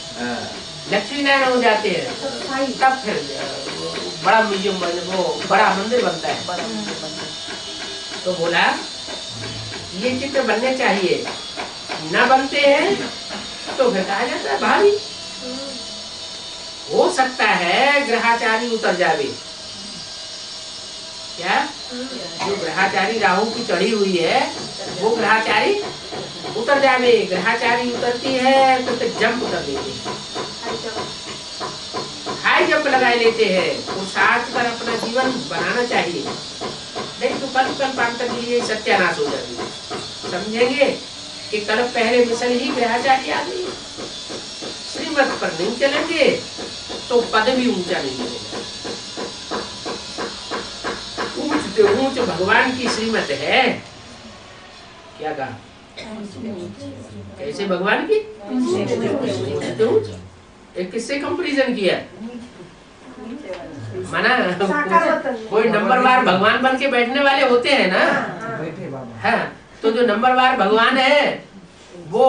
लक्ष्मी नारायण हो जाते हैं, तब फिर बड़ा म्यूजियम वो बड़ा मंदिर बनता है। तो बोला ये चित्र बनने चाहिए, न बनते हैं तो फिर कहा जाता है भारी। हो सकता है ग्रहाचारी उतर जावे, क्या जो ग्रहाचारी राहु की चढ़ी हुई है वो ग्रहाचारी उतर जावे। ग्रहाचारी उतरती है तो फिर जंप कर देते, हाई जंप लगाए लेते हैं। वो साथ पर अपना जीवन बनाना चाहिए, नहीं तो कल पांतर के लिए सत्यानाश हो जाएगी। समझेंगे कि कल पहले मिसल ही ग्रहाचारी आ गई, श्रीमत पर नहीं चलेंगे तो पद भी ऊंचा नहीं मिलेगा। ऊंच तो ऊंच भगवान की श्रीमत है, क्या कहा? कैसे भगवान की ऊंच? एक किससे कंपैरिजन किया? माना कोई नंबरवार भगवान बन के बैठने वाले होते हैं ना, हाँ, तो जो नंबरवार भगवान है वो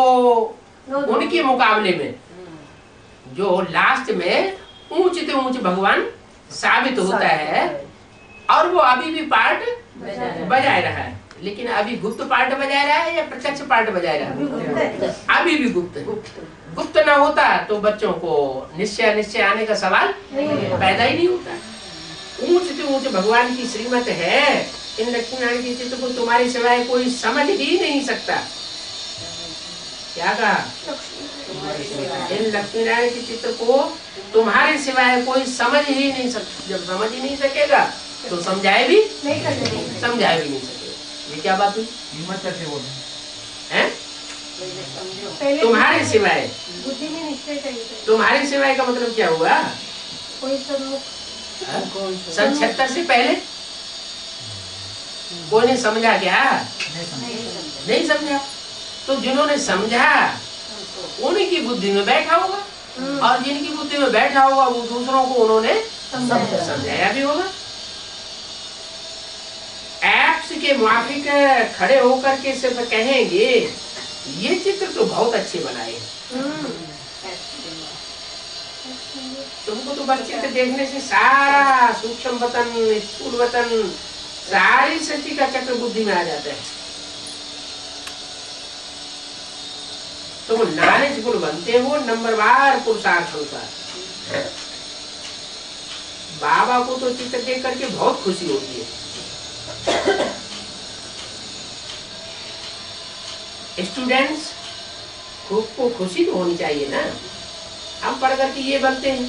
उनके मुकाबले में जो लास्ट में ऊंच से ऊंच भगवान साबित होता है, और वो अभी भी पार्ट बजाय रहा है। लेकिन अभी गुप्त पार्ट बजाय रहा है या प्रत्यक्ष पार्ट बजाय रहा है? अभी भी गुप्त। गुप्त ना होता तो बच्चों को निश्चय आने का सवाल पैदा ही नहीं होता। ऊंच से ऊंच भगवान की श्रीमत है। इन लक्ष्मी नारायण के चित्र को तुम्हारे सिवाय कोई समझ ही नहीं सकता। क्या कहा? इन लक्ष्मी नारायण के चित्र को तुम्हारे सिवाय कोई समझ ही नहीं सकता। जब समझ ही नहीं सकेगा तो समझाए भी नहीं सकेगा। ये क्या बात हुई? हिम्मत करके बोल हैं? तुम्हारे सिवाय, बुद्धि में निश्चय चाहिए। तुम्हारे सिवाय का मतलब क्या हुआ? कोई सन 76 से पहले कोई ने समझा क्या? नहीं समझा। तो जिन्होंने समझा उनकी बुद्धि में बैठा होगा, और जिनकी बुद्धि में बैठा होगा वो दूसरों को उन्होंने समझाया भी होगा। ऐप्स के मुआफिक खड़े होकर के सिर्फ कहेंगे ये चित्र तो बहुत अच्छे बनाए हैं। तुमको तो बस चित्र देखने से सारा सूक्ष्म वतन, स्थूल वतन, सारी सृष्टि का चक्र बुद्धि में आ जाता है। तुम नॉलेजफुल बनते हो नंबरवार पुरुषार्थ अनुसार। बाबा को तो चित्र देख करके बहुत खुशी होती है। स्टूडेंट्स को खुशी तो होनी चाहिए ना। हम पढ़ करके ये बनते हैं,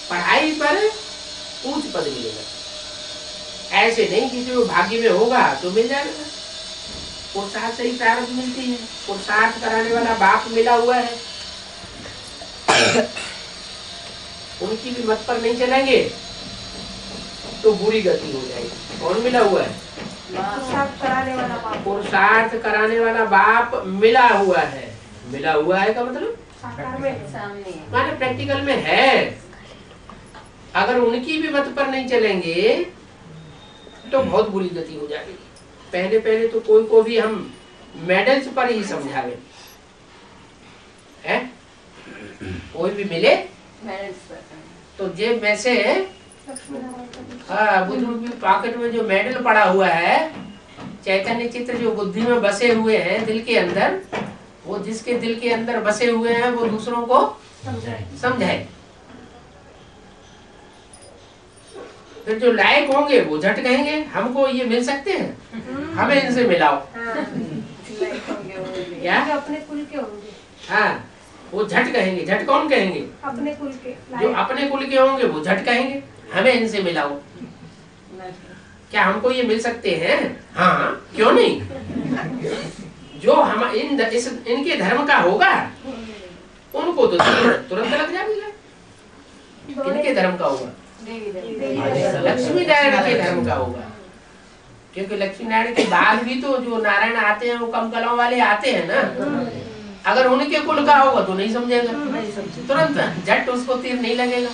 पढ़ाई पर उच्च पद मिलेगा। ऐसे नहीं कि जो भाग्य में होगा तो मिल जाएगा। पुरुषार्थ से ही प्रारब्ध मिलती है। पुरुषार्थ कराने वाला बाप मिला हुआ है, उनकी भी मत पर नहीं चलेंगे तो बुरी गति हो जाएगी। कौन मिला हुआ है? पुरुषार्थ कराने वाला बाप मिला हुआ है। मिला हुआ है का मतलब माने प्रैक्टिकल में है। अगर उनकी भी मत पर नहीं चलेंगे तो बहुत बुरी गति हो जाएगी। पहले पहले तो कोई को भी हम मेडल्स पर ही समझावे है, कोई भी मिले तो जेब में से बुजुर्ग भी पॉकेट में जो मेडल पड़ा हुआ है, चैतन्य चित्र जो बुद्धि में बसे हुए हैं दिल के अंदर, वो जिसके दिल के अंदर बसे हुए हैं वो दूसरों को समझाए। फिर जो लायक होंगे वो झट कहेंगे हमको ये मिल सकते हैं, हमें इनसे मिलाओ। क्या अपने कुल के होंगे। हाँ, वो झट कहेंगे। झट कौन कहेंगे? अपने कुल के। जो अपने कुल के होंगे वो झट कहेंगे हमें इनसे मिलाओ। क्या हमको ये मिल सकते हैं? हाँ, क्यों नहीं। जो हम इनके धर्म का होगा उनको तो तुरंत लग जाएगा। इनके धर्म का होगा, लक्ष्मी नारायण के धर्म का होगा। क्योंकि लक्ष्मी नारायण के बाद भी तो जो नारायण आते हैं वो कम कलाओं वाले आते हैं ना। अगर उनके कुल का होगा तो नहीं समझेगा, तुरंत झट उसको तीर नहीं लगेगा।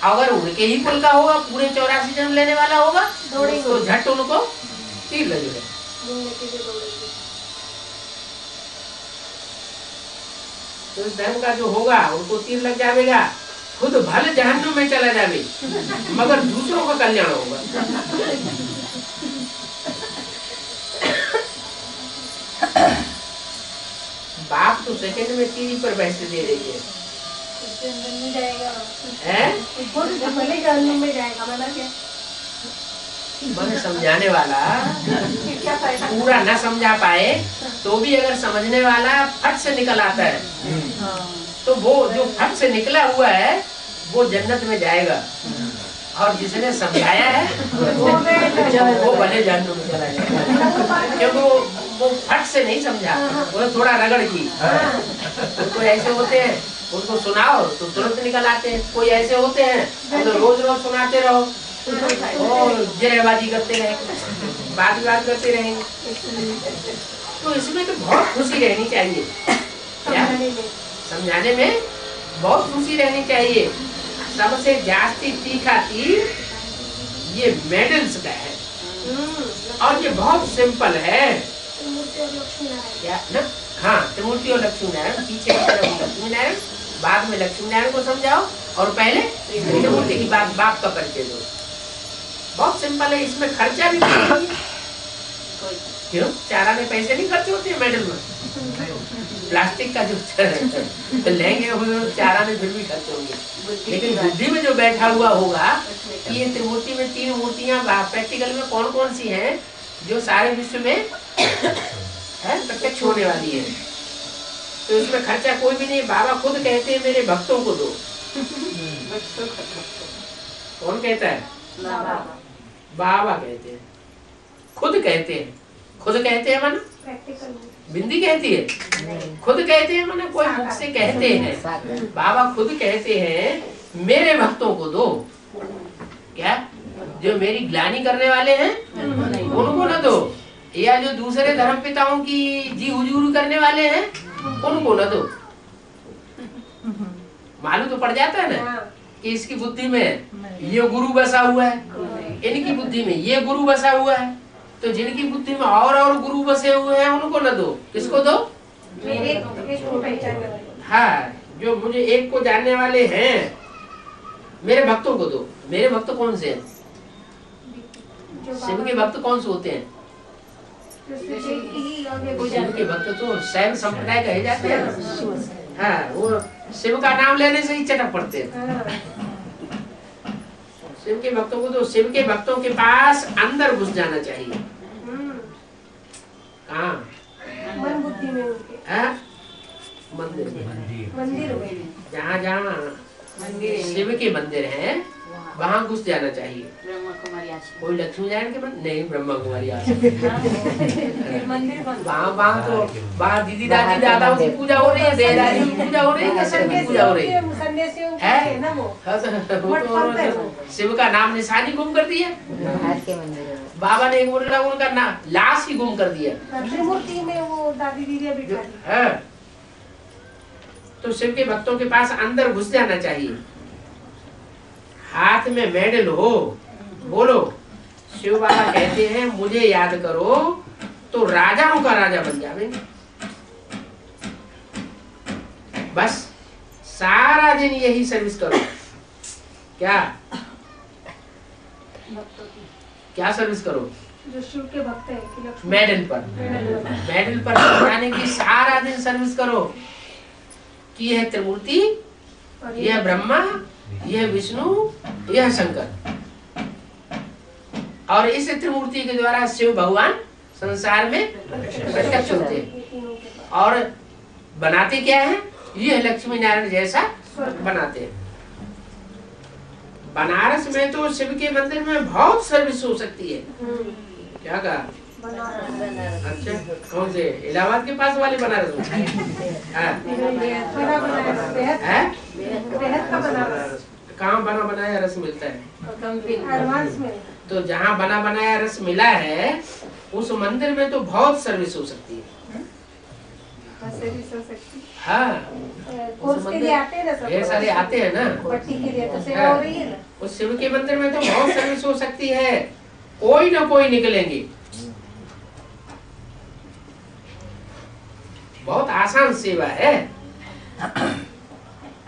अगर उनके ही कुल का होगा, पूरे 84 जन्म लेने वाला होगा तो झट उनको तीर लगेगा। तो इस धर्म का जो होगा उनको तीर लग जाएगा, खुद भले जहन्नुम में चला जावे मगर दूसरों का कल्याण होगा। बाप तो सेकंड में तीर पर बैठ दे रही है। मन समझाने वाला पूरा न समझा पाए तो भी अगर समझने वाला फट से निकल आता है तो वो जो फट से निकला हुआ है वो जन्नत में जाएगा, और जिसने समझाया है वो भले जहन्नुम में चला जाएगा। क्योंकि वो फट से नहीं समझा, वो थोड़ा रगड़ की। कोई ऐसे होते हैं उनको सुनाओ तो तुरंत निकल आते हैं, कोई ऐसे होते हैं तो रोज रोज सुनाते रहो और जयबाजी करते रहे, बात करते रहेंगे। तो इसमें तो बहुत खुशी रहनी चाहिए, क्या समझाने में बहुत खुशी रहनी चाहिए। सबसे जास्ती तीखा तीर ये मेडल्स का है, और ये बहुत सिंपल है। क्या ना? हाँ, त्रिमूर्ति और लक्ष्मी नारायण, पीछे की तरफ लक्ष्मी नारायण, बाद में लक्ष्मी नारायण को समझाओ और पहले त्रिमूर्ति की बाप का परिचय दो। बहुत सिंपल है, इसमें खर्चा भी नहीं है। क्यों? चारा में पैसे नहीं खर्च होते हैं मेडल में। प्लास्टिक का जो तो लेंगे वो चारा में फिर भी खर्च होंगे, लेकिन बुद्धि में जो बैठा हुआ होगा कि ये त्रिमूर्ति में 3 मूर्तियां प्रैक्टिकल में कौन कौन सी हैं जो सारे विश्व में प्रत्यक्ष होने वाली है, तो इसमें खर्चा कोई भी नहीं। बाबा खुद कहते हैं मेरे भक्तों को दो। कौन कहता है? बाबा कहते हैं, खुद कहते हैं। खुद कहते हैं माना बिंदी कहती है, खुद कहते हैं माना कोई मुख से कहते हैं। बाबा खुद कहते हैं मेरे भक्तों को दो। क्या? जो मेरी ग्लानि करने वाले हैं उनको न दो, या जो दूसरे धर्म पिताओं की जी हुजूर करने वाले हैं उनको न दो। मालूम तो पड़ जाता है ना कि इसकी बुद्धि में ये गुरु बसा हुआ है, इनकी बुद्धि में ये गुरु बसा हुआ है, तो जिनकी बुद्धि में और गुरु बसे हुए हैं उनको न दो। किसको दो? मेरे एक को पहचानने वाले। हाँ, जो मुझे एक को जानने वाले हैं मेरे भक्तों को दो। मेरे भक्त कौन से हैं? शिव के भक्त कौन से होते हैं? शिव के भक्त तो शैव संप्रदाय कहे जाते हैं। हाँ, वो शिव का नाम लेने से ही चटक पड़ते हैं। शिव के भक्तों को तो शिव के भक्तों के पास अंदर घुस जाना चाहिए। कहाँ? मन बुद्धि में उनके। मंदिर में जहाँ जहाँ शिव के मंदिर हैं वहाँ घुस जाना चाहिए। कोई लक्ष्मी नारायण के मंदिर नहीं, ब्रह्मा कुमारी वहाँ तो वहाँ दीदी दादी दादाओं की पूजा हो रही है, देदारी की पूजा हो रही है, सबकी पूजा हो रही है। शिव का नाम निशानी गुम कर दिया बाबा ने। एक बोला उनका नाम लाश ही गुम कर दिया। त्रिमूर्ति में वो दादी दीदी है। तो शिव के भक्तों के पास अंदर घुस जाना चाहिए। हाथ में मेडल हो, बोलो शिव बाबा कहते हैं मुझे याद करो तो राजाओं का राजा बन जाएंगे। बस सारा दिन यही सर्विस करो। क्या क्या सर्विस करो? जो शिव के भक्त हैं कि लक्ष्मी मेडल पर जाने की सारा दिन सर्विस करो कि यह त्रिमूर्ति, यह ब्रह्मा, यह विष्णु, यह शंकर, और इस त्रिमूर्ति के द्वारा शिव भगवान संसार में प्रत्यक्ष होते हैं। और बनाते क्या है? यह लक्ष्मी नारायण जैसा बनाते हैं। बनारस में तो शिव के मंदिर में बहुत सर्विस हो सकती है। क्या कहा? अच्छा, कौन से? इलाहाबाद के पास वाले बनारस में? कहाँ बना बनाया रस मिलता है? तो जहाँ बना बनाया रस मिला है उस मंदिर में तो बहुत सर्विस हो सकती है। हाँ, कोर्स के लिए आते हैं ना सब, ढेर सारे आते हैं ना, पट्टी के लिए तो सेवा हो रही है ना। उस शिव के मंदिर में तो बहुत सर्विस हो सकती है। कोई ना कोई निकलेंगे। बहुत आसान सेवा है,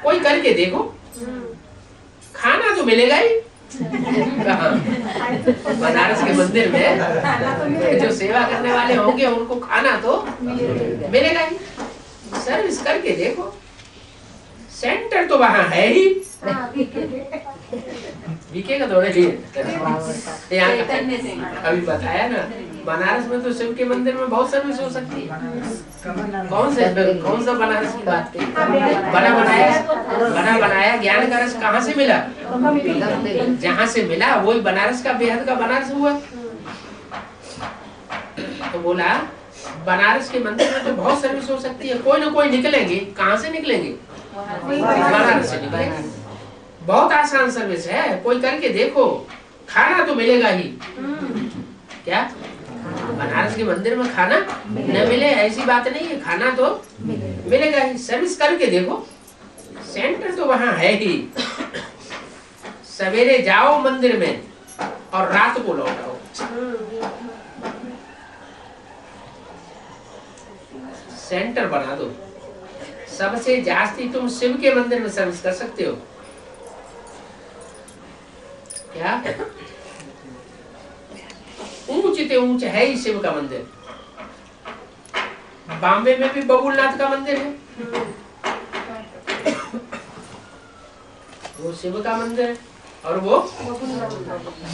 कोई करके देखो, खाना तो मिलेगा ही। कहाँ? बनारस के मंदिर में जो सेवा करने वाले होंगे उनको खाना तो मिलेगा ही। सर्विस करके देखो, सेंटर तो वहाँ है ही। बिकेगा थोड़े ही। अभी बताया ना, बनारस में तो शिव के मंदिर में बहुत सर्विस हो सकती है। कौन सा बनारस की बात की? बना बनाया ज्ञान का रस कहाँ से मिला? जहाँ से मिला वही बनारस का बेहद का बनारस हुआ। तो बोला बनारस के मंदिर में तो बहुत सर्विस हो सकती है। कोई ना कोई निकलेंगे। कहाँ से निकलेंगे? बनारस से निकलेंगे। बहुत आसान सर्विस है, कोई करके देखो, खाना तो मिलेगा ही। क्या बनारस के मंदिर में खाना न मिले ऐसी बात नहीं है, खाना तो मिलेगा ही। सर्विस करके देखो, सेंटर तो वहाँ है ही। सवेरे जाओ मंदिर में और रात को लौटाओ। सेंटर बना दो। सबसे जास्ती तुम शिव के मंदिर में सर्विस कर सकते हो। क्या ऊंचे ऊंचे है ही शिव का मंदिर। बॉम्बे में भी बबुलनाथ का मंदिर है, वो शिव का मंदिर, और वो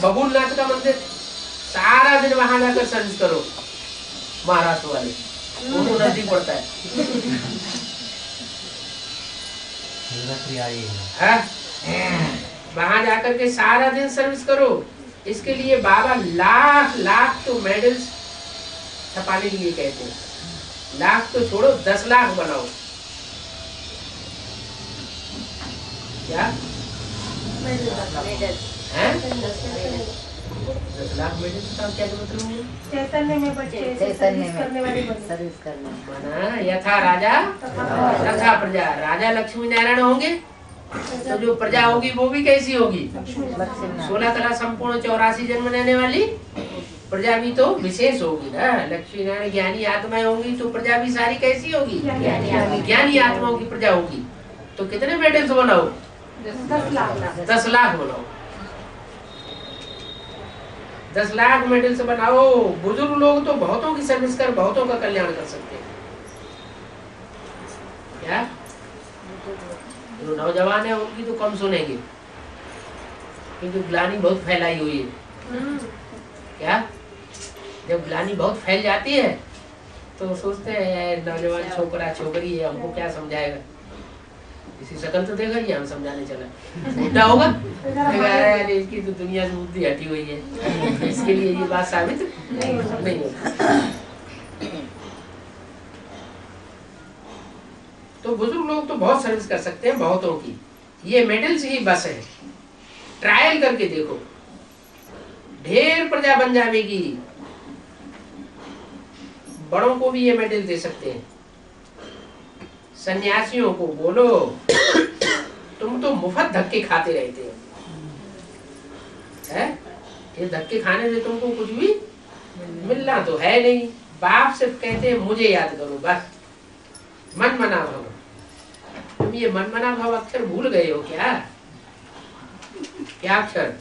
बबुलनाथ का मंदिर। सारा दिन वहां जाकर सर्विस करो। महाराष्ट्र वाले वो नजदीक पड़ता है। वहां जाकर के सारा दिन सर्विस करो। इसके लिए बाबा लाख लाख तो मेडल्स छपाने के लिए कहते हैं। लाख तो छोड़ो, 10 लाख बनाओ। क्या हैं? 10 लाख मेडल्स का क्या मतलब है? चैतन्य में बच्चे सर्विस करने वाले सर्विस करने माना यथा राजा तथा प्रजा। राजा लक्ष्मी नारायण होंगे तो जो प्रजा होगी वो भी कैसी होगी? 16 कला संपूर्ण 84 जन्म लेने वाली प्रजा भी तो विशेष होगी ना। लक्ष्मी नारायण ज्ञानी आत्माएं होंगी तो प्रजा भी सारी कैसी होगी? ज्ञानी आत्माओं की प्रजा होगी। तो कितने मेडल्स बनाओ? 10 लाख बनाओ। 10 लाख मेडल्स बनाओ। बुजुर्ग लोग तो बहुतों की सर्विस कर बहुतों का कल्याण कर सकते हैं। क्या जो नौजवान है उनकी तो कम सुनेंगे, क्योंकि ग्लानि बहुत फैलाई हुई है। क्या जब ग्लानि बहुत फैल जाती है तो सोचते हैं नौजवान छोकरा छोकरी है, हमको क्या समझाएगा, इसी शकल तो देखा ही हम समझाने चला। बुढ़ा होगा अरे इसकी तो दुनिया से बुद्धि हटी हुई है, इसके लिए ये बात साबित नहीं होगी। तो बुजुर्ग लोग तो बहुत सर्विस कर सकते हैं बहुतों की। ये मेडल्स ही बस है, ट्रायल करके देखो, ढेर प्रजा बन जाएगी। बड़ों को भी ये मेडल दे सकते हैं। सन्यासियों को बोलो तुम तो मुफ्त धक्के खाते रहते हो, ये धक्के खाने से तुमको कुछ भी मिलना तो है नहीं। बाप सिर्फ कहते हैं मुझे याद करो बस, मन मना भव। तुम ये मन मना भव अक्षर भूल गए हो क्या? क्या अक्षर?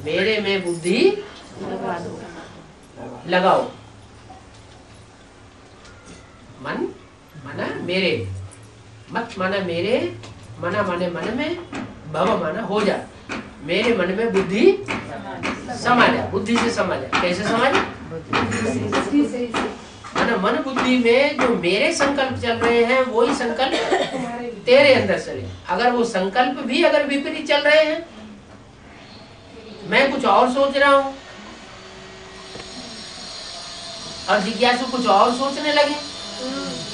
मेरे में बुद्धि लगाओ। मन माना मेरे, मत माना मेरे, मना माने मन में, भव माना हो जा। मेरे मन में बुद्धि समा जा, बुद्धि से समा जा। कैसे समा जा? माना मन बुद्धि में जो मेरे संकल्प चल रहे हैं वही संकल्प तेरे अंदर चले। अगर वो संकल्प भी अगर विपरीत चल रहे हैं, मैं कुछ और सोच रहा हूं और जिज्ञासु कुछ और सोचने लगे,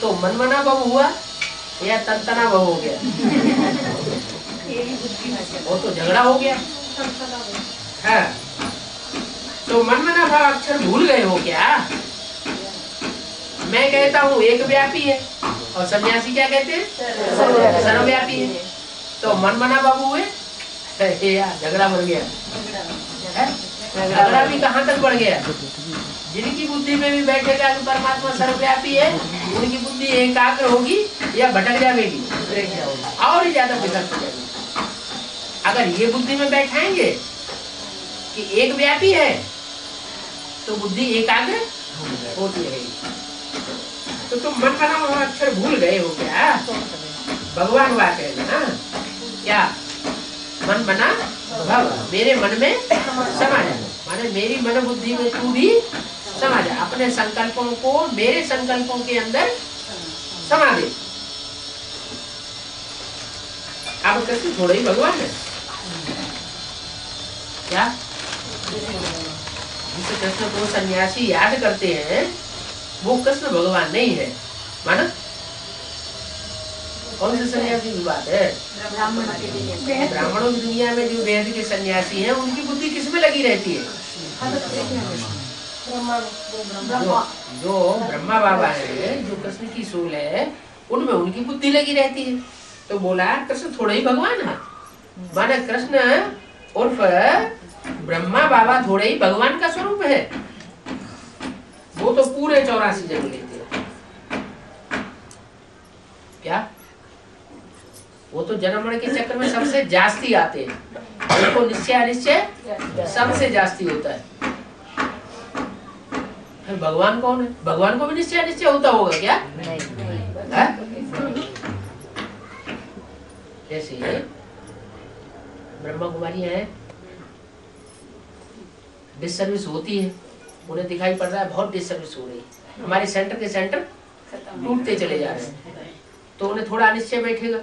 तो मनमना भव हुआ या तनतना भव हो गया? वो तो झगड़ा हो गया है। तो मनमना भव अक्षर भूल गए हो क्या? मैं कहता हूँ एक व्यापी है और सन्यासी क्या कहते हैं? सर्वव्यापी है। तो मनमना भव हुए या झगड़ा बढ़ गया? झगड़ा भी कहाँ तक बढ़ गया? जिनकी बुद्धि में भी बैठेगा कि परमात्मा सर्वव्यापी है, उनकी बुद्धि एकाग्र होगी या भटक जाएगी और ही ज्यादा विकल्प हो जाएगी। अगर ये बुद्धि में बैठाएंगे कि एक व्यापी है तो बुद्धि एकाग्र होती रहेगी। तो तुम मन बना हुआ अक्षर भूल गए हो क्या? भगवान बात है ना क्या? मन बना भव, मेरे मन में समा जा। माने मेरी मन बुद्धि में तू भी समा जा। अपने संकल्पों को मेरे संकल्पों के अंदर समा दे। अब कृष्ण थोड़े ही भगवान है क्या? जिसे कृष्ण को सन्यासी याद करते हैं वो कृष्ण भगवान नहीं है। माना कौन से सन्यासी की बात है? ब्राह्मणों की दुनिया में जो वेद के सन्यासी हैं उनकी बुद्धि किसमें लगी रहती है? जो ब्रह्मा बाबा है, जो कृष्ण की सूल है, उनमें उनकी बुद्धि लगी रहती है। तो बोला कृष्ण थोड़ा ही भगवान है। माने कृष्ण उर्फ ब्रह्मा बाबा थोड़े ही भगवान का स्वरूप है। वो तो पूरे 84 जन्म लेते हैं क्या? वो तो जन्म मरण के चक्कर में सबसे जास्ती आते हैं। उनको निश्चय अनिश्चय सबसे जास्ती होता है। फिर भगवान कौन है? भगवान को भी निश्चय अनिश्चय होता होगा क्या? जैसे ब्रह्मा कुमारी है, डिसर्विस होती है, उन्हें दिखाई पड़ रहा है बहुत डिसर्विस हो रही है, हमारे सेंटर के सेंटर टूटते चले जा रहे हैं, तो उन्हें थोड़ा अनिश्चय बैठेगा।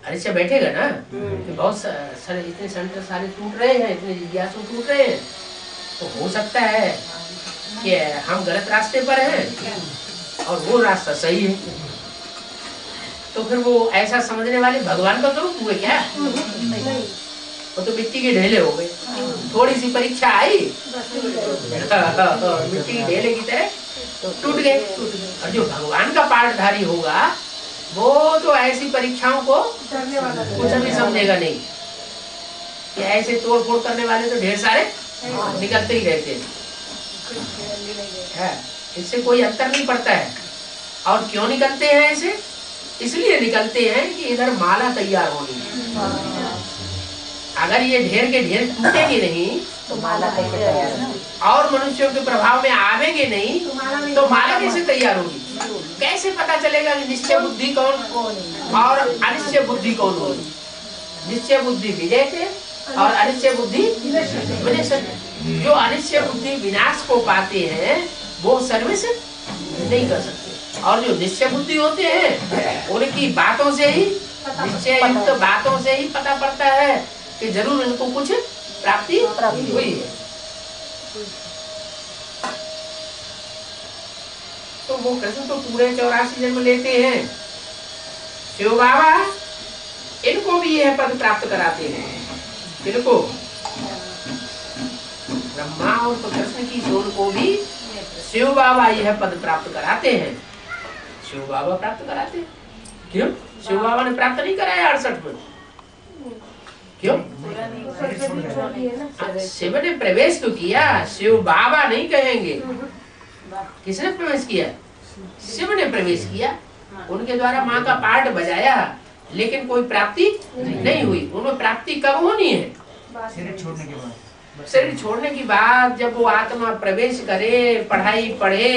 अनिश्चय बैठेगा ना कि बहुत सारे इतने सेंटर सारे टूट रहे हैं, इतने जिज्ञासु टूट रहे हैं, तो हो सकता है कि हम गलत रास्ते पर हैं और वो रास्ता सही है। तो फिर वो ऐसा समझने वाले भगवान का स्वरूप हुए क्या? वो तो मिट्टी के ढेले हो गए। थोड़ी सी परीक्षा आई मिट्टी के ढेले की तरह टूट गए। और जो भगवान का पाठधारी होगा वो तो ऐसी परीक्षाओं को कुछ भी समझेगा नहीं। कि ऐसे तोड़ फोड़ करने वाले तो ढेर सारे निकलते ही रहते हैं। इससे कोई अंतर नहीं पड़ता है। और क्यों निकलते हैं ऐसे? इसलिए निकलते हैं कि इधर माला तैयार होनी है। अगर ये ढेर के ढेर टूटेंगे नहीं तो माला कैसे तैयार होगी? और मनुष्यों के प्रभाव में आवेंगे नहीं तो माला कैसे तैयार होगी? कैसे पता चलेगा कि निश्चय बुद्धि कौन और अनिश्चय बुद्धि कौन होगी? निश्चय बुद्धि विजय थे और अनिश्चय बुद्धि विनाश। जो अनिश्चय बुद्धि विनाश को पाते हैं वो सर्विस नहीं कर सकते। और जो निश्चय बुद्धि होते हैं उनकी बातों से ही, निश्चय युक्त बातों से ही पता पड़ता है कि जरूर इनको कुछ प्राप्ति हुई है। तो वो कृष्ण तो पूरे 84 जन्म लेते हैं। शिव बाबा इनको भी यह पद प्राप्त कराते हैं। इनको ब्रह्मा और कृष्ण की सोल को भी शिव बाबा यह पद प्राप्त कराते हैं। शिव बाबा प्राप्त कराते हैं। क्यों? शिव बाबा ने प्राप्त नहीं कराया 68 में। क्यों? शिव ने प्रवेश तो किया, शिव बाबा नहीं कहेंगे। किसने प्रवेश किया? शिव ने प्रवेश किया, उनके द्वारा माँ का पाठ बजाया, लेकिन कोई प्राप्ति नहीं हुई। उन्हें प्राप्ति कब होनी है? शरीर छोड़ने के बाद। शरीर छोड़ने की बात, जब वो आत्मा प्रवेश करे, पढ़ाई पढ़े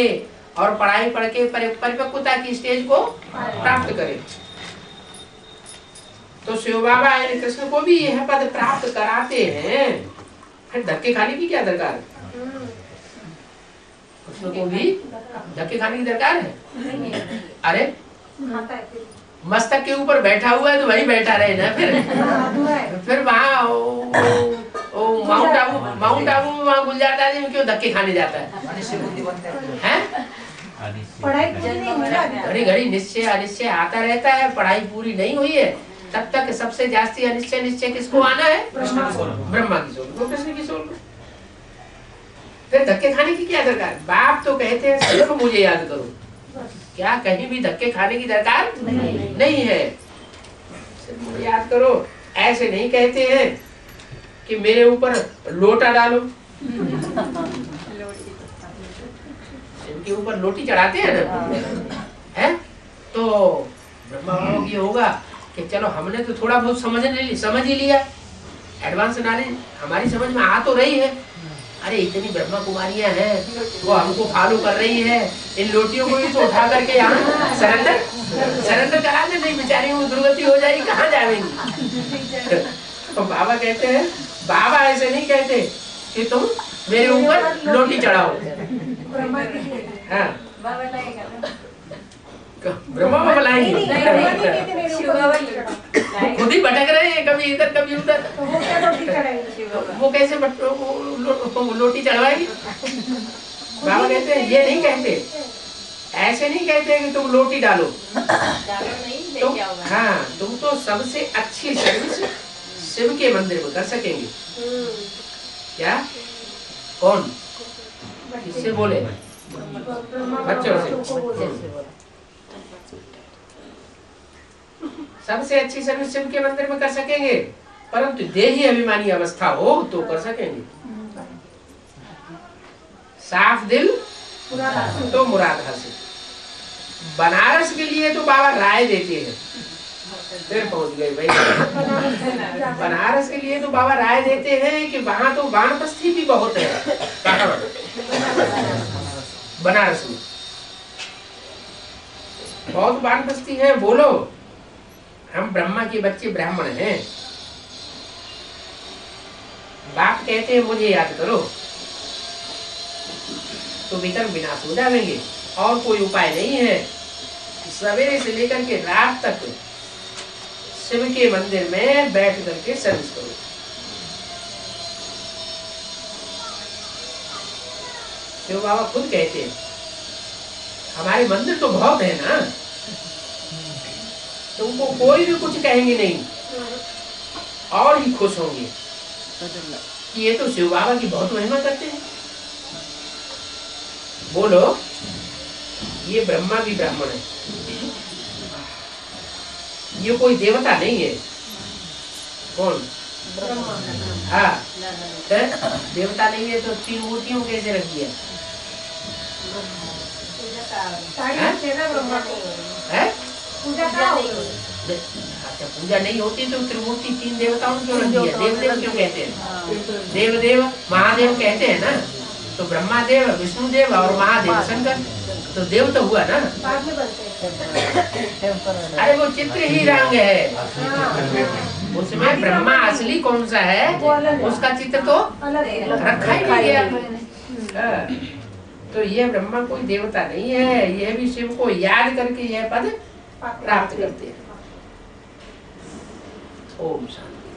और पढ़ाई पढ़ के परिपक्वता की स्टेज को प्राप्त करे, तो शिव बाबा यानी कृष्ण को भी यह पद प्राप्त कराते हैं। फिर धक्के खाने की क्या दरकार है? कृष्ण को भी धक्के खाने की दरकार है? अरे मस्तक के ऊपर बैठा हुआ है तो वही बैठा रहे ना। फिर वहाँ माउंट आबू में वहाँ गुलजार दादी में क्यों धक्के खाने जाता है? घड़ी घड़ी निश्चय अनिश्चय आता रहता है। पढ़ाई पूरी नहीं हुई है तब तक सबसे जास्ती अनिश्चय निश्चय किसको आना है? ब्रह्मा की सोल को, कृष्ण की सोल को। फिर धक्के खाने की क्या दरकार? बाप तो कहते हैं सिर्फ मुझे याद करो। क्या कहीं भी धक्के खाने की दरकार नहीं है। सिर्फ मुझे याद करो। ऐसे नहीं कहते हैं कि मेरे ऊपर लोटा डालो। इनके ऊपर लोटी चढ़ाते हैं ना, है? तो ब्रह्मा बाबा ये होगा कि चलो हमने तो थोड़ा बहुत समझ ही लिया, एडवांस नॉलेज हमारी समझ में आ तो रही है। अरे इतनी ब्रह्मा कुमारियां हैं, वो हमको फॉलो कर रही है, इन लोटियों को भी तो उठा करके यहाँ सरेंडर करा दे, नहीं बेचारी वो दुर्गति हो जाएगी, कहाँ जाएंगी? तो बाबा कहते हैं, बाबा ऐसे नहीं कहते कि तुम मेरे ऊपर लोटी चढ़ाओ। हाँ ब्रह्मा बाबा लाएंगे, खुद ही भटक रहे हैं, कभी इधर कभी उधर। वो कैसे लोटी चढ़वाएगी? बाबा कहते हैं ये नहीं कहते, ऐसे नहीं कहते कि तुम लोटी डालो। हाँ तुम तो सबसे अच्छी सर्विस शिव के मंदिर में कर सकेंगे। क्या? कौन? किससे बोले? बच्चों से। सबसे अच्छी सर्विस शिव के मंदिर में कर सकेंगे, परंतु देही अभिमानी अवस्था हो तो कर सकेंगे। साफ दिल तो मुराद हासिल। बनारस के लिए तो बाबा राय देते हैं। फिर पहुंच गए भाई। बनारस के लिए तो बाबा राय देते हैं कि वहां तो वानप्रस्थी भी बहुत है। बनारस में बहुत वानप्रस्थी है। बोलो हम ब्रह्मा के बच्चे ब्राह्मण हैं। बाप कहते हैं मुझे याद करो, तो विकर्म विनाश हो जाएंगे। और कोई उपाय नहीं है। सवेरे से लेकर के रात तक शिव के मंदिर में बैठ करके सर्विस करो। शिव बाबा खुद कहते हैं हमारे मंदिर तो बहुत है ना, तुमको कोई भी कुछ कहेंगे नहीं और ही खुश होंगे कि ये तो शिव बाबा की बहुत महिमा करते हैं। बोलो ये ब्रह्मा भी ब्राह्मण है, ये कोई देवता नहीं है। कौन? हाँ देवता नहीं है तो तीन मूर्तियों कैसे रख दिया है? अच्छा पूजा नहीं होती तो त्रिमूर्ति तीन देवताओं क्यों रख दिया? देवदेव क्यों कहते हैं? देवदेव महादेव कहते हैं ना, तो ब्रह्मा देव, विष्णु देव और महादेव शंकर, तो देव तो हुआ ना। अरे वो चित्र ही रंग है, उसमें ब्रह्मा असली कौन सा है उसका चित्र तो रखा ही नहीं गया। तो ये ब्रह्मा कोई देवता नहीं है, यह भी शिव को याद करके यह पद प्राप्त करते हैं। ओम शांति।